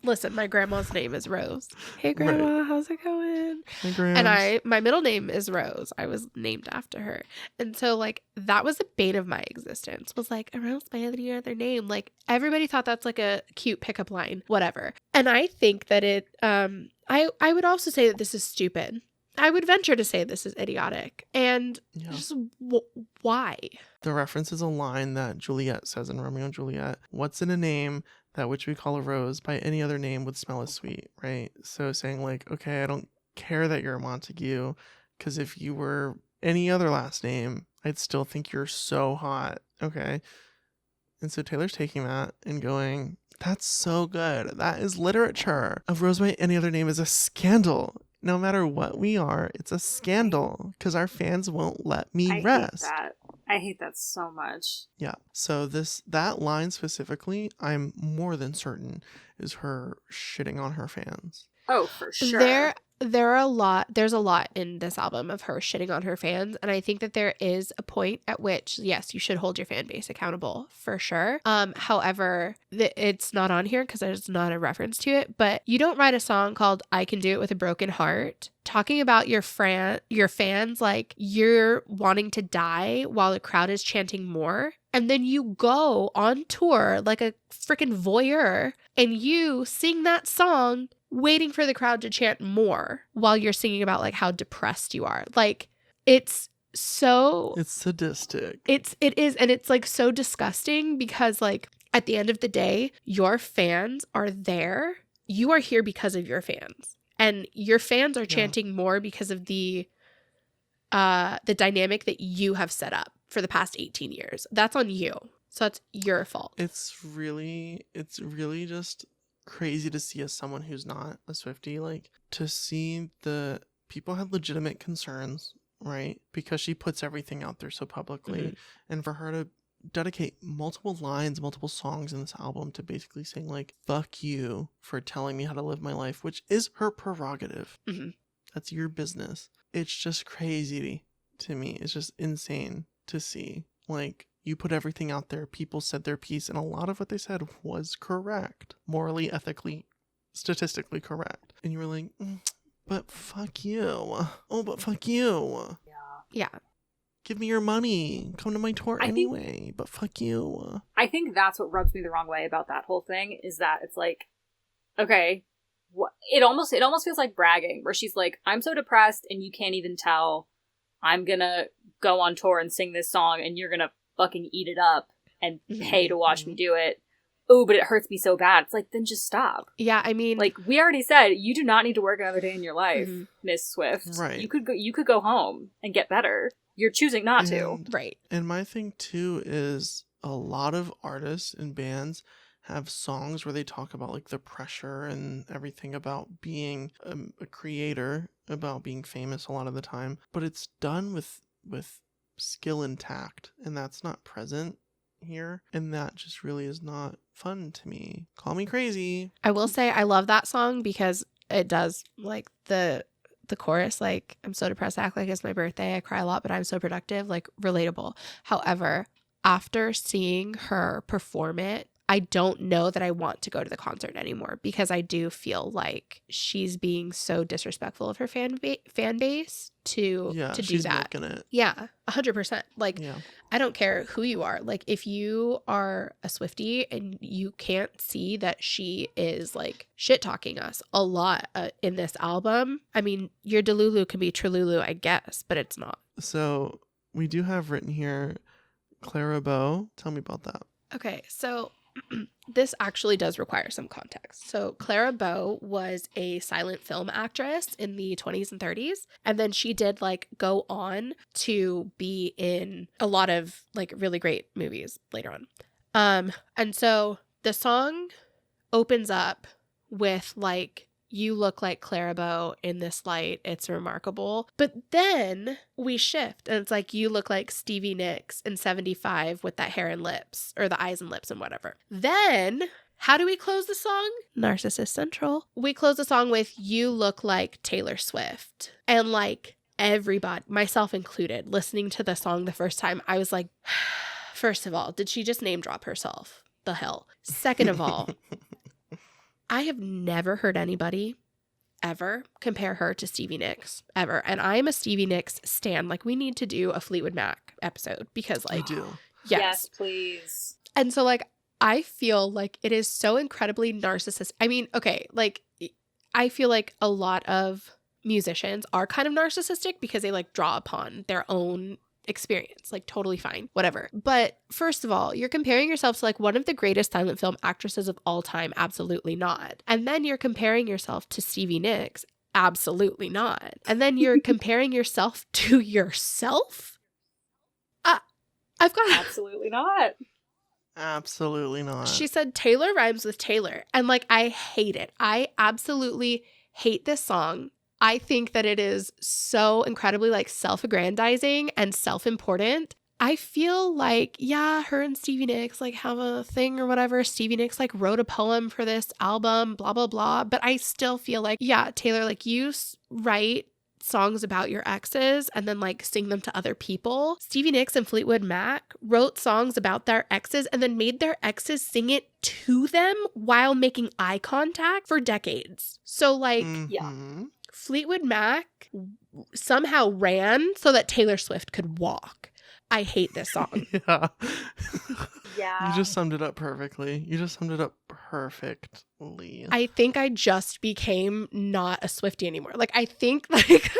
Listen, my grandma's name is Rose. Hey, Grandma, how's it going? My grams. And my middle name is Rose. I was named after her. And so, like, that was the bane of my existence. Was like, a rose by any other name. Like, everybody thought that's like a cute pickup line. Whatever. And I think that it, I would also say that this is stupid. I would venture to say this is idiotic. And Yeah. just why? The reference is a line that Juliet says in Romeo and Juliet. What's in a name that which we call a rose by any other name would smell as sweet, right? So saying like, okay, I don't care that you're a Montague, because if you were any other last name, I'd still think you're so hot, okay? And so Taylor's taking that and going, that's so good. That is literature. A rose by any other name is a scandal. No matter what we are, it's a scandal because our fans won't let me rest. I hate that so much. Yeah. So that line specifically, I'm more than certain is her shitting on her fans. Oh, for sure. There's a lot in this album of her shitting on her fans, and I think that there is a point at which, yes, you should hold your fan base accountable for sure. However, it's not on here because there's not a reference to it, but you don't write a song called I Can Do It With a Broken Heart talking about your fans like you're wanting to die while the crowd is chanting more, and then you go on tour like a freaking voyeur and you sing that song waiting for the crowd to chant more while you're singing about like how depressed you are. Like, it's sadistic. It is, and it's like so disgusting because like at the end of the day, your fans are there. You are here because of your fans. And your fans are chanting more because of the dynamic that you have set up for the past 18 years. That's on you. So it's your fault. It's really just crazy to see as someone who's not a Swiftie, like to see the people have legitimate concerns, right? Because she puts everything out there so publicly, and for her to dedicate multiple lines, multiple songs in this album to basically saying like, fuck you for telling me how to live my life, which is her prerogative. That's your business. It's just crazy to me. It's just insane to see. Like, you put everything out there, people said their piece, and a lot of what they said was correct. Morally, ethically, statistically correct. And you were like, but fuck you. Oh, but fuck you. Yeah. Give me your money. Come to my tour anyway, but fuck you. I think that's what rubs me the wrong way about that whole thing, is that it's like, okay, it almost feels like bragging, where she's like, I'm so depressed and you can't even tell. I'm gonna go on tour and sing this song and you're gonna fucking eat it up and pay to watch me do it. Oh, but it hurts me so bad. It's like, then just stop. Yeah, I mean, like, we already said, you do not need to work another day in your life, Miss Swift. Right. You could go home and get better. You're choosing not to. Right. And my thing too is a lot of artists and bands have songs where they talk about like the pressure and everything about being a creator, about being famous a lot of the time, but it's done with skill and tact, and that's not present here, and that just really is not fun to me. Call me crazy. I will say I love that song because it does, like, the chorus, like, I'm so depressed, act like it's my birthday, I cry a lot, but I'm so productive, like, relatable. However, after seeing her perform it, I don't know that I want to go to the concert anymore because I do feel like she's being so disrespectful of her fan base to do she's that. milking it. Yeah, 100%. Like, Yeah. I don't care who you are. Like, if you are a Swiftie and you can't see that she is like shit talking us a lot in this album, I mean, your Delulu can be Trululu, I guess, but it's not. So we do have written here Clara Bow. Tell me about that. Okay, so this actually does require some context. So Clara Bow was a silent film actress in the 20s and 30s. And then she did like go on to be in a lot of like really great movies later on. And so the song opens up with like, you look like Clara Bow in this light. It's remarkable. But then we shift and it's like, you look like Stevie Nicks in 75 with that hair and lips, or the eyes and lips and whatever. Then how do we close the song? Narcissist Central. We close the song with, you look like Taylor Swift. And like everybody, myself included, listening to the song the first time, I was like, first of all, did she just name drop herself? The hell. Second of all, I have never heard anybody ever compare her to Stevie Nicks, ever. And I am a Stevie Nicks stan. Like, we need to do a Fleetwood Mac episode because, like, I do. Yes, please. And so, like, I feel like it is so incredibly narcissistic. I mean, okay, like, I feel like a lot of musicians are kind of narcissistic because they, like, draw upon their own experience, like totally fine, whatever. But first of all, you're comparing yourself to like one of the greatest silent film actresses of all time. Absolutely not. And then you're comparing yourself to Stevie Nicks. Absolutely not. And then you're comparing yourself to yourself. I've got Absolutely not. Absolutely not. She said Taylor rhymes with Taylor, and like I hate it. I absolutely hate this song. I think that it is so incredibly like self-aggrandizing and self-important. I feel like, yeah, her and Stevie Nicks like have a thing or whatever. Stevie Nicks like wrote a poem for this album, blah, blah, blah. But I still feel like, yeah, Taylor, like you write songs about your exes and then like sing them to other people. Stevie Nicks and Fleetwood Mac wrote songs about their exes and then made their exes sing it to them while making eye contact for decades. So like, Yeah. Fleetwood Mac somehow ran so that Taylor Swift could walk. I hate this song. Yeah. Yeah. You just summed it up perfectly. You just summed it up perfectly. I think I just became not a Swiftie anymore. Like, I think, like...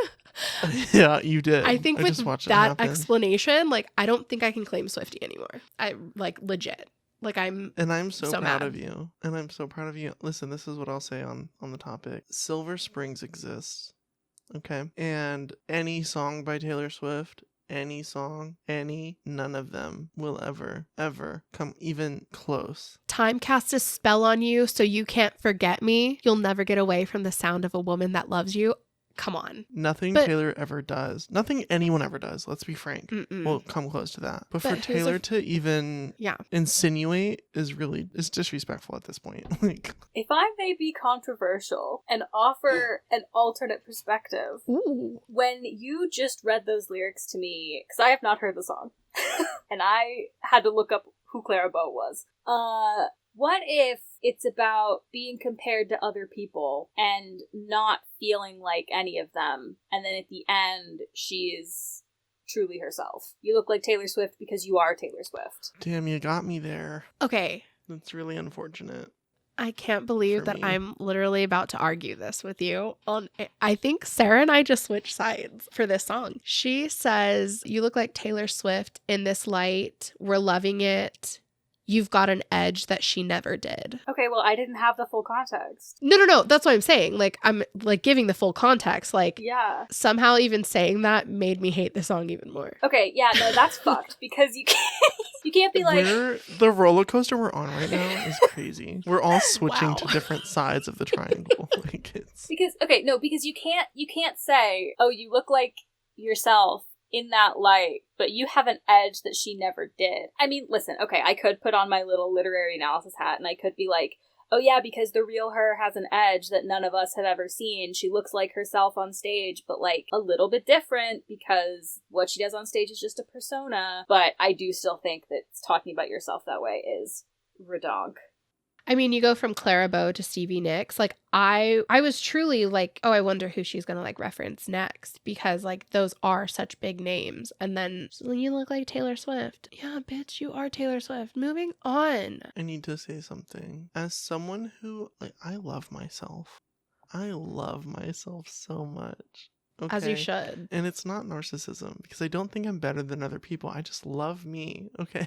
Yeah, you did. I think just with watched it that happen. explanation, like, I don't think I can claim Swiftie anymore. I, like, legit. Like, I'm so proud mad. of you. And I'm so proud of you. Listen, this is what I'll say on the topic. Silver Springs exists. Okay. And any song by Taylor Swift, none of them will ever come even close. Time casts a spell on you so you can't forget me. You'll never get away from the sound of a woman that loves you. Come on. Nothing But- Taylor ever does, nothing anyone ever does, let's be frank, Mm-mm. will come close to that. But for But here's Taylor to even Yeah. insinuate is disrespectful at this point. Like, If I may be controversial and offer an alternate perspective, Ooh. when you just read those lyrics to me, because I have not heard the song, and I had to look up who Clara Bow was, what if it's about being compared to other people and not feeling like any of them, and then at the end, she is truly herself? You look like Taylor Swift because you are Taylor Swift. damn, you got me there. Okay. That's really unfortunate. I can't believe For that me. I'm literally about to argue this with you. I think Sarah and I just switched sides for this song. She says, you look like Taylor Swift in this light. We're loving it. You've got an edge that she never did. Okay, well, I didn't have the full context. No. That's what I'm saying. Like, I'm like giving the full context. Like, Yeah. somehow even saying that made me hate the song even more. Okay, yeah, no, that's fucked, because you can't be like... The roller coaster we're on right now is crazy. We're all switching Wow. to different sides of the triangle. Like, it's Because you can't say, oh, you look like yourself in that light, but you have an edge that she never did. I mean, listen, okay, I could put on my little literary analysis hat and I could be like, oh yeah, because the real her has an edge that none of us have ever seen. She looks like herself on stage, but like a little bit different because what she does on stage is just a persona. But I do still think that talking about yourself that way is redonk. I mean, you go from Clara Bow to Stevie Nicks. Like, I was truly like, oh, I wonder who she's going to, like, reference next. Because, like, those are such big names. And then, you look like Taylor Swift. Yeah, bitch, you are Taylor Swift. Moving on. I need to say something. As someone who, like, I love myself. I love myself so much. Okay. As you should. And it's not narcissism, because I don't think I'm better than other people. I just love me, okay?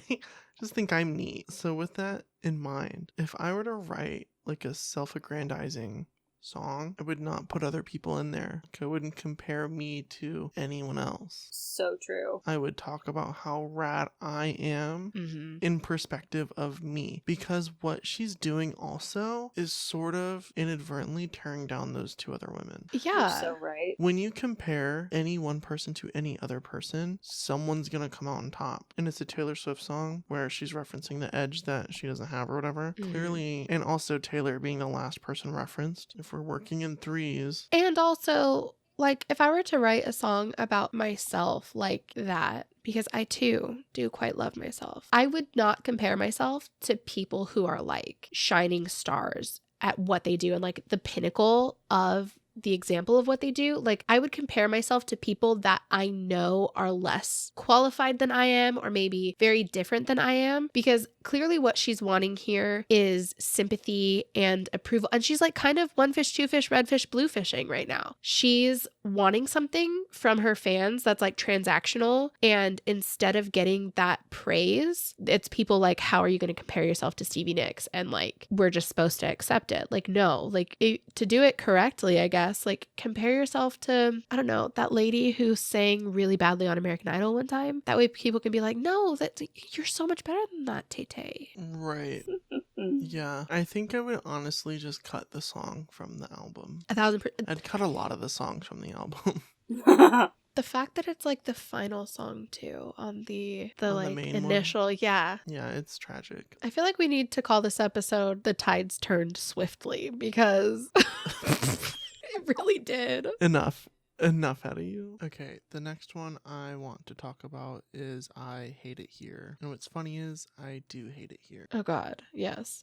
Just think I'm neat. So with that in mind, if I were to write like a self-aggrandizing song, I would not put other people in there. Like, I wouldn't compare me to anyone else. So true. I would talk about how rad I am in perspective of me, because what she's doing also is sort of inadvertently tearing down those two other women. Yeah. You're so right. When you compare any one person to any other person, someone's gonna come out on top. And it's a Taylor Swift song where she's referencing the edge that she doesn't have or whatever. Clearly, and also Taylor being the last person referenced. If we're working in threes. And also, like, if I were to write a song about myself like that, because I too do quite love myself, I would not compare myself to people who are like shining stars at what they do and like the pinnacle of the example of what they do. Like, I would compare myself to people that I know are less qualified than I am, or maybe very different than I am, because clearly what she's wanting here is sympathy and approval. And she's like kind of one fish, two fish, red fish, blue fishing right now. She's wanting something from her fans that's like transactional. And instead of getting that praise, it's people like, how are you going to compare yourself to Stevie Nicks? And like, we're just supposed to accept it. Like, no, like to do it correctly, I guess, like compare yourself to, I don't know, that lady who sang really badly on American Idol one time. That way people can be like, no, that you're so much better than that, Tay-Tay. Right. Yeah. I think I would honestly just cut the song from the album. 1,000%. I'd cut a lot of the songs from the album. The fact that it's like the final song too on the On the like main initial, one? yeah. Yeah, it's tragic. I feel like we need to call this episode "The Tides Turned Swiftly" because it really did. Enough out of you. Okay, the next one I want to talk about is I Hate It Here. And what's funny is I do hate it here. Oh God, yes.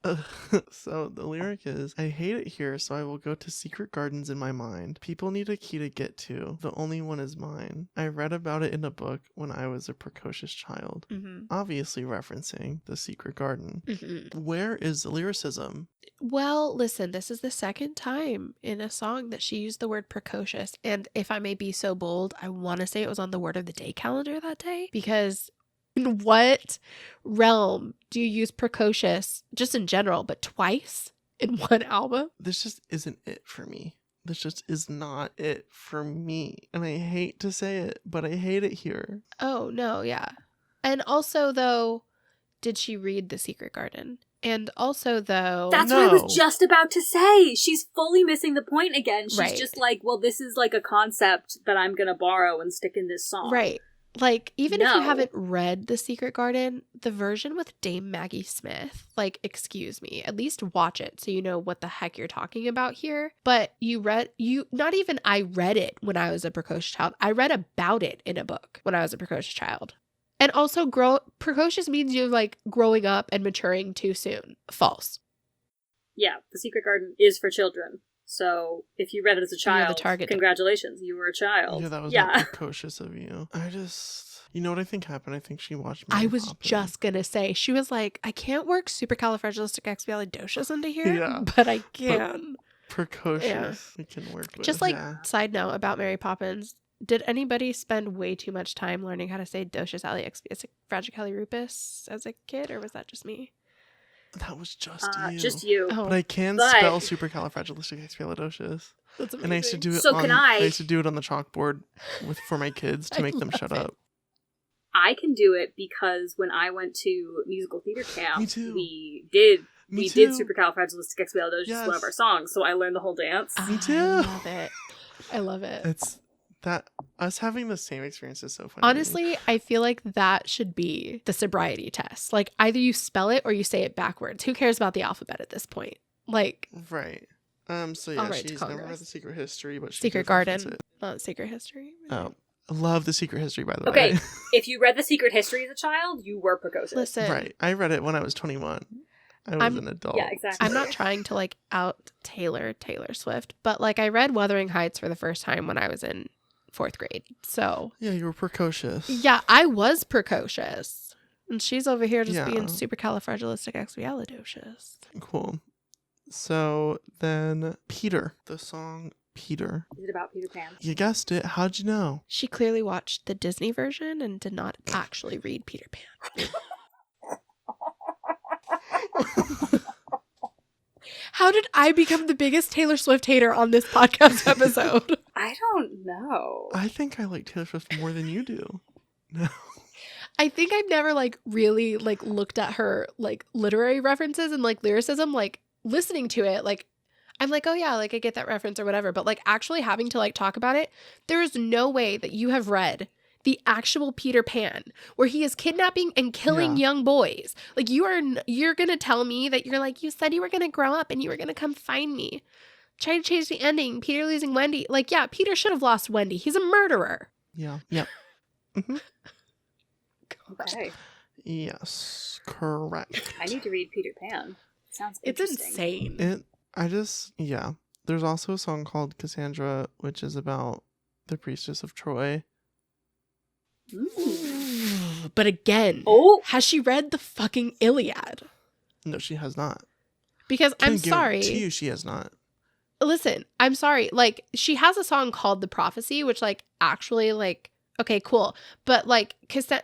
So the lyric is, I hate it here, so I will go to secret gardens in my mind. People need a key to get to. The only one is mine. I read about it in a book when I was a precocious child. Obviously referencing the secret garden. Where is the lyricism? Well, listen, this is the second time in a song that she used the word precocious. And if I may be so bold, I want to say it was on the word of the day calendar that day, because in what realm do you use precocious just in general, but twice in one album? This just isn't it for me. This just is not it for me. And I hate to say it, but I hate it here. Oh, no, yeah. And also, though, did she read The Secret Garden? And also, though... That's what I was just about to say! She's fully missing the point again. She's just like, well, this is like a concept that I'm gonna borrow and stick in this song. Right. Like, even if you haven't read The Secret Garden, the version with Dame Maggie Smith, like, excuse me, at least watch it so you know what the heck you're talking about here. But not even I read it when I was a precocious child. I read about it in a book when I was a precocious child. And also, precocious means you're like growing up and maturing too soon. False. Yeah, The Secret Garden is for children. So if you read it as a child, congratulations, you were a child. Yeah, that was not precocious of you. You know what I think happened? I think she watched Mary Poppins. Just gonna say, she was like, I can't work supercalifragilisticexpialidocious into here, but I can. But precocious, we can work with. Just like, side note about Mary Poppins, did anybody spend way too much time learning how to say docious fragicalirupus as a kid, or was that just me? That was just you. Just you. Oh. But I can spell supercalifragilisticexpialidocious. That's amazing. And I used to do it I used to do it on the chalkboard for my kids to make them shut up. I can do it because when I went to musical theater camp, Me too. we did supercalifragilisticexpialidocious, one of our songs, so I learned the whole dance. Me too. I love it. It's that us having the same experience is so funny. Honestly, I feel like that should be the sobriety test. Like, either you spell it or you say it backwards. Who cares about the alphabet at this point? Like, right. So yeah, she's never read The Secret History, but Secret Garden, not Secret History. Oh, I love The Secret History, by the way. Okay, if you read The Secret History as a child, you were precocious. Listen, right. I read it when I was 21. I was an adult. Yeah, exactly. I'm not trying to like out Taylor Swift, but like I read Wuthering Heights for the first time when I was in 4th grade. So Yeah, you were precocious. yeah, I was precocious. And she's over here just Yeah. being supercalifragilisticexpialidocious. Cool. So then Peter, the song Peter. Is it about Peter Pan? You guessed it. How'd you know? She clearly watched the Disney version and did not actually read Peter Pan. How did I become the biggest Taylor Swift hater on this podcast episode? I don't know. I think I like Taylor Swift more than you do. No. I think I've never like really like looked at her like literary references and like lyricism, like listening to it, like I'm like, oh yeah, like I get that reference or whatever, but like actually having to like talk about it, there is no way that you have read the actual Peter Pan where he is kidnapping and killing young boys. Like you're gonna tell me that you're like, you said you were gonna grow up and you were gonna come find me. Trying to change the ending, Peter losing Wendy. Like, yeah, Peter should have lost Wendy. He's a murderer. Yeah. Yep. Mm-hmm. Okay. Yes, correct. I need to read Peter Pan. Sounds It's interesting. insane. There's also a song called Cassandra, which is about the priestess of Troy. Ooh. But again, Oh, has she read the fucking Iliad? No, she has not. Because I'm sorry. To you, she has not. Listen, I'm sorry. Like, she has a song called The Prophecy, which, like, actually, like, okay, cool. But, like,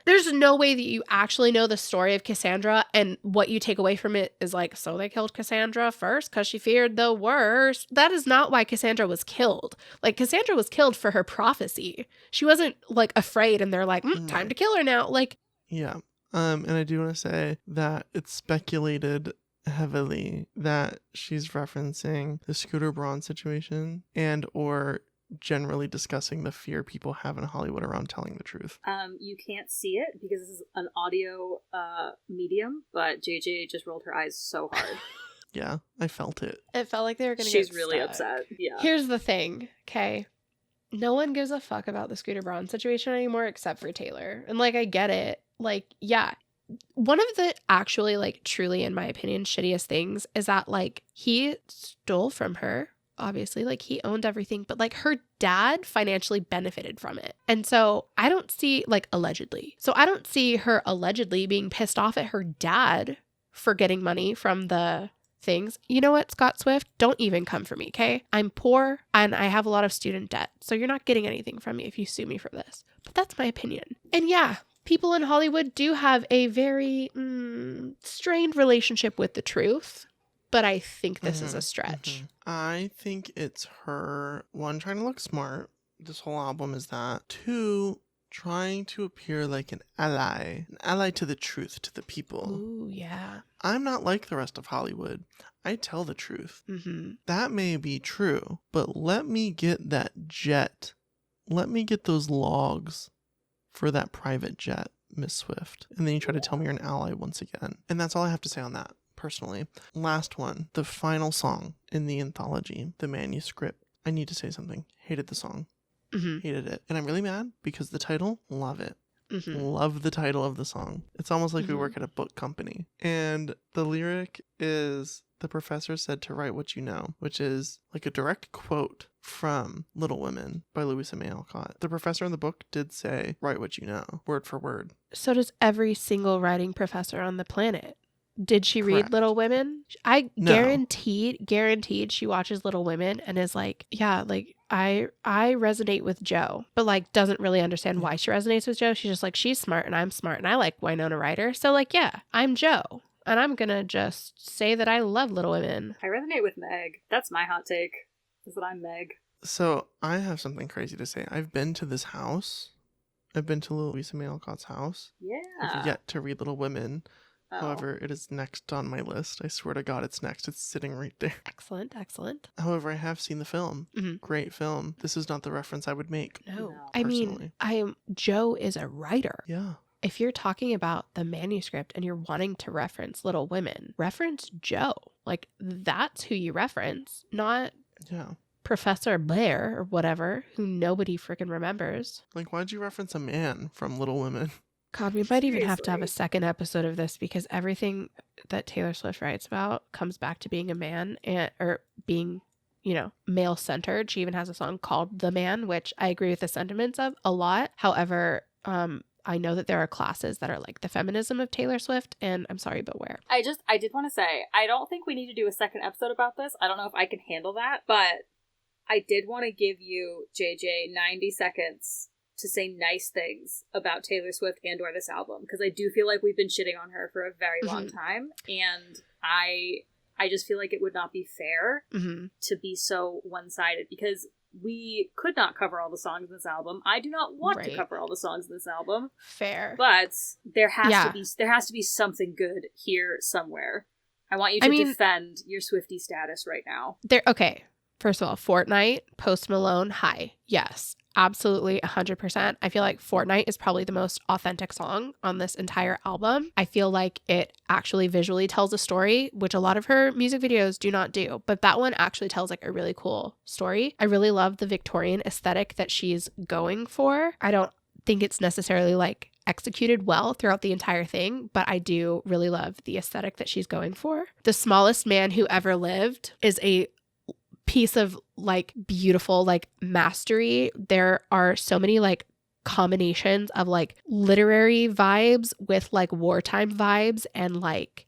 there's no way that you actually know the story of Cassandra, and what you take away from it is, like, so they killed Cassandra first because she feared the worst. That is not why Cassandra was killed. Like, Cassandra was killed for her prophecy. She wasn't, like, afraid, and they're like, time to kill her now. Like, yeah. And I do want to say that it's speculated heavily that she's referencing the Scooter Braun situation and or generally discussing the fear people have in Hollywood around telling the truth. you can't see it because this is an audio medium, but JJ just rolled her eyes so hard. Yeah, I felt it. it felt like they were going to get She's really stuck. upset. Yeah. Here's the thing, okay? No one gives a fuck about the Scooter Braun situation anymore except for Taylor. And, like, I get it. Like, yeah. One of the actually, like, truly, in my opinion, shittiest things is that, like, he stole from her, obviously. Like, he owned everything. But, like, her dad financially benefited from it. And so I don't see, like, allegedly. So I don't see her allegedly being pissed off at her dad for getting money from the things. You know what, Scott Swift? Don't even come for me, okay? I'm poor and I have a lot of student debt. So you're not getting anything from me if you sue me for this. But that's my opinion. And yeah, people in Hollywood do have a very strained relationship with the truth. But I think this is a stretch. I think it's her, one, trying to look smart. This whole album is that. Two, trying to appear like an ally to the truth, to the people. Ooh, yeah. I'm not like the rest of Hollywood. I tell the truth. Mm-hmm. That may be true, but let me get that jet. Let me get those logs for that private jet, Miss Swift. And then you try to tell me you're an ally once again. And that's all I have to say on that, personally. Last one, the final song in the anthology, the manuscript. I need to say something. Hated the song. Mm-hmm. Hated it. And I'm really mad because the title, love it. Mm-hmm. Love the title of the song. It's almost like we Mhm. work at a book company. And the lyric is, the professor said to write what you know, which is like a direct quote from Little Women by Louisa May Alcott. The professor in the book did say, write what you know, word for word. So does every single writing professor on the planet. Did she read Correct. Little Women? I No. guaranteed she watches Little Women and is like, yeah, like I resonate with Joe, but like doesn't really understand why she resonates with Joe. She's just like, she's smart and I'm smart and I like Winona Ryder. So like, yeah, I'm Joe and I'm gonna just say that I love Little Women. I resonate with Meg. That's my hot take, is that I'm Meg. So I have something crazy to say. I've been to this house. I've been to Louisa May Alcott's house. Yeah. I've yet to read Little Women. Oh. However, it is next on my list. I swear to God, it's next. It's sitting right there. Excellent. However, I have seen the film. Mhm. Great film. This is not the reference I would make. No, No. I Personally. mean, Joe is a writer. Yeah. If you're talking about the manuscript and you're wanting to reference Little Women, reference Joe. Like, that's who you reference, not Yeah. Professor Blair or whatever, who nobody freaking remembers. Like, why'd you reference a man from Little Women? God, we might even have to have a Seriously. second episode of this because everything that Taylor Swift writes about comes back to being a man or being, male centered. She even has a song called The Man, which I agree with the sentiments of a lot. However, I know that there are classes that are like the feminism of Taylor Swift, and I'm sorry, but where? I did want to say, I don't think we need to do a second episode about this. I don't know if I can handle that, but I did want to give you, JJ, 90 seconds to say nice things about Taylor Swift and or this album, because I do feel like we've been shitting on her for a very long time, and I just feel like it would not be fair to be so one-sided, because we could not cover all the songs in this album. I do not want to cover all the songs in this album. Fair. But there has to be something good here somewhere. I want you to defend your Swiftie status right now. Okay. First of all, Fortnite, Post Malone, High. Yes, absolutely 100%. I feel like Fortnite is probably the most authentic song on this entire album. I feel like it actually visually tells a story, which a lot of her music videos do not do. But that one actually tells like a really cool story. I really love the Victorian aesthetic that she's going for. I don't think it's necessarily like executed well throughout the entire thing, but I do really love the aesthetic that she's going for. The Smallest Man Who Ever Lived is a piece of like beautiful like mastery. There are so many like combinations of like literary vibes with like wartime vibes and like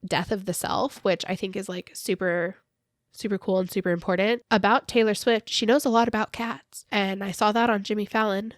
death of the self, which I think is like super cool and super important. About Taylor Swift, she knows a lot about cats, and I saw that on Jimmy Fallon.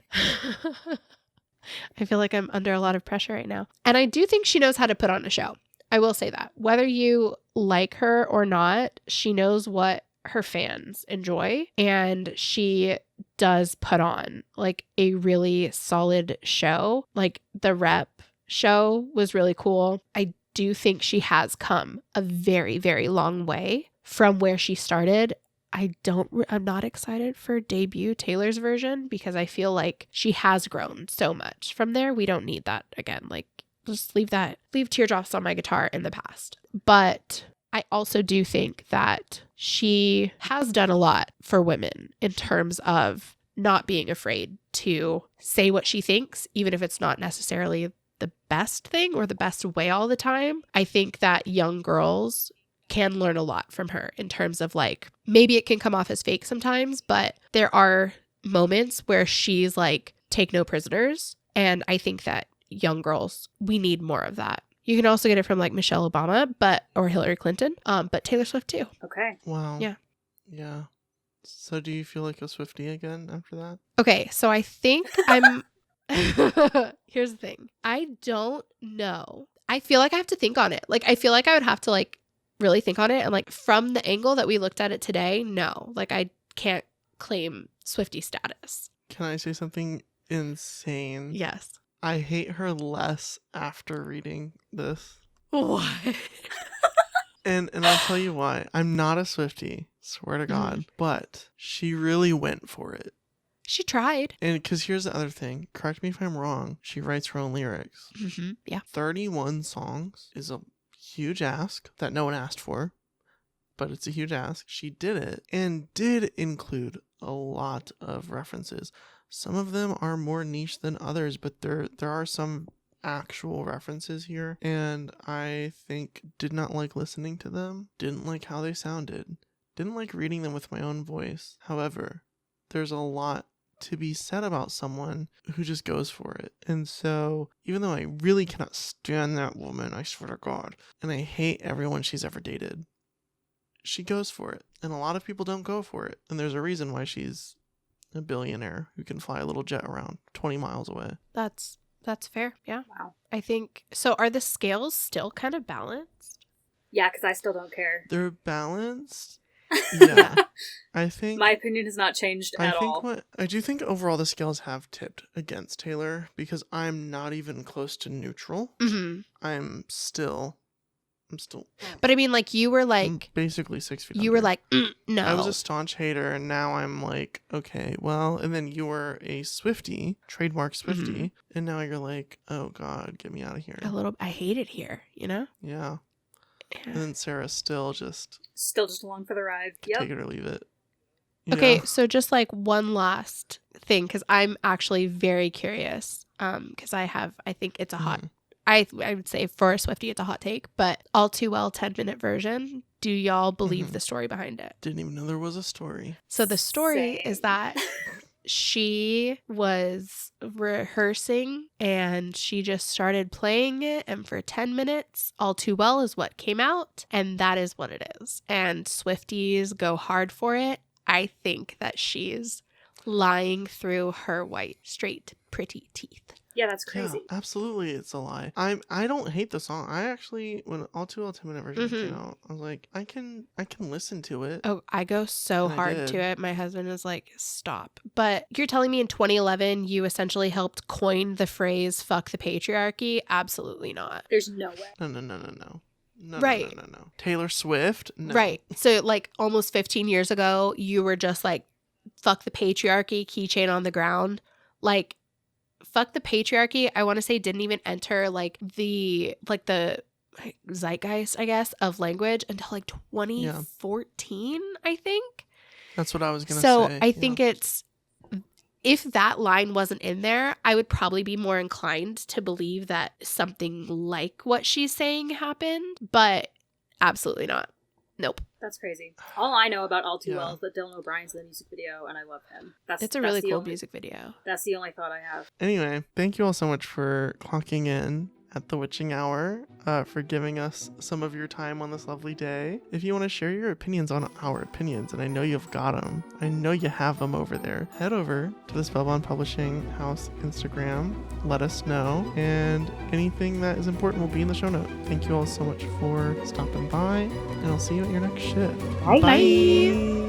I feel like I'm under a lot of pressure right now, and I do think she knows how to put on a show. I will say that whether you like her or not, she knows what her fans enjoy, and she does put on like a really solid show. Like the Rep show was really cool. I do think she has come a very, very long way from where she started. I'm not excited for debut Taylor's version because I feel like she has grown so much from there. We don't need that again. Like just leave Teardrops on My Guitar in the past. But I also do think that she has done a lot for women in terms of not being afraid to say what she thinks, even if it's not necessarily the best thing or the best way all the time. I think that young girls can learn a lot from her in terms of like, maybe it can come off as fake sometimes, but there are moments where she's like, take no prisoners. And I think that young girls, we need more of that. You can also get it from like Michelle Obama, or Hillary Clinton, but Taylor Swift too. Okay. Wow. Yeah. Yeah. So do you feel like a Swiftie again after that? Okay, so I think I'm... Here's the thing. I don't know. I feel like I have to think on it. Like, I feel like I would have to like really think on it. And like from the angle that we looked at it today, no. Like I can't claim Swiftie status. Can I say something insane? Yes. I hate her less after reading this. What? And I'll tell you why. I'm not a Swiftie, swear to God, but she really went for it. She tried. And because here's the other thing. Correct me if I'm wrong. She writes her own lyrics. Mm-hmm. Yeah. 31 songs is a huge ask that no one asked for, but it's a huge ask. She did it and did include a lot of references. Some of them are more niche than others, but there are some actual references here, and I think did not like listening to them, didn't like how they sounded, didn't like reading them with my own voice. However, there's a lot to be said about someone who just goes for it. And so, even though I really cannot stand that woman, I swear to God, and I hate everyone she's ever dated, she goes for it. And a lot of people don't go for it. And there's a reason why she's a billionaire who can fly a little jet around 20 miles away. That's fair. Yeah. Wow. I think so. Are the scales still kind of balanced? Yeah, because I still don't care. They're balanced. Yeah. I think my opinion has not changed at all. I do think overall the scales have tipped against Taylor because I'm not even close to neutral. Mm-hmm. I'm still. But I mean, like you were like I'm basically 6 feet. You under. were like, no. I was a staunch hater, and now I'm like, okay, well, and then you were a Swiftie, trademark Swiftie, and now you're like, oh God, get me out of here. I hate it here, you know? Yeah. And then Sarah's still just along for the ride. Yep. Take it or leave it. Okay, so just like one last thing, because I'm actually very curious because I think it's a hot. I would say for a Swiftie, it's a hot take, but All Too Well 10-minute version. Do y'all believe the story behind it? Didn't even know there was a story. So the story Same. is that she was rehearsing and she just started playing it, and for 10 minutes, All Too Well is what came out, and that is what it is. And Swifties go hard for it. I think that she's lying through her white, straight, pretty teeth. Yeah, that's crazy. Yeah, absolutely, it's a lie. I don't hate the song. I actually, when All Too Well 10-minute version came out, I was like, I can listen to it. Oh, I go so And I hard did. to it. My husband is like, stop. But you're telling me in 2011 you essentially helped coin the phrase "fuck the patriarchy"? Absolutely not. There's no way. No. Right. No. Taylor Swift? No. Right. So like almost 15 years ago, you were just like, fuck the patriarchy, keychain on the ground. Like, fuck the patriarchy, I want to say didn't even enter like the zeitgeist, I guess, of language until like 2014, I think. That's what I was going to say. So I think it's, if that line wasn't in there, I would probably be more inclined to believe that something like what she's saying happened, but absolutely not. Nope. That's crazy. All I know about All Too Well is that Dylan O'Brien's in the music video, and I love him. It's a really cool music video. That's the only thought I have. Anyway, thank you all so much for clocking in at the Witching Hour, for giving us some of your time on this lovely day. If you want to share your opinions on our opinions, and I know you've got them, I know you have them over there, head over to the Spellbound Publishing House Instagram, let us know, and anything that is important will be in the show note. Thank you all so much for stopping by, and I'll see you at your next shift. Bye. Bye.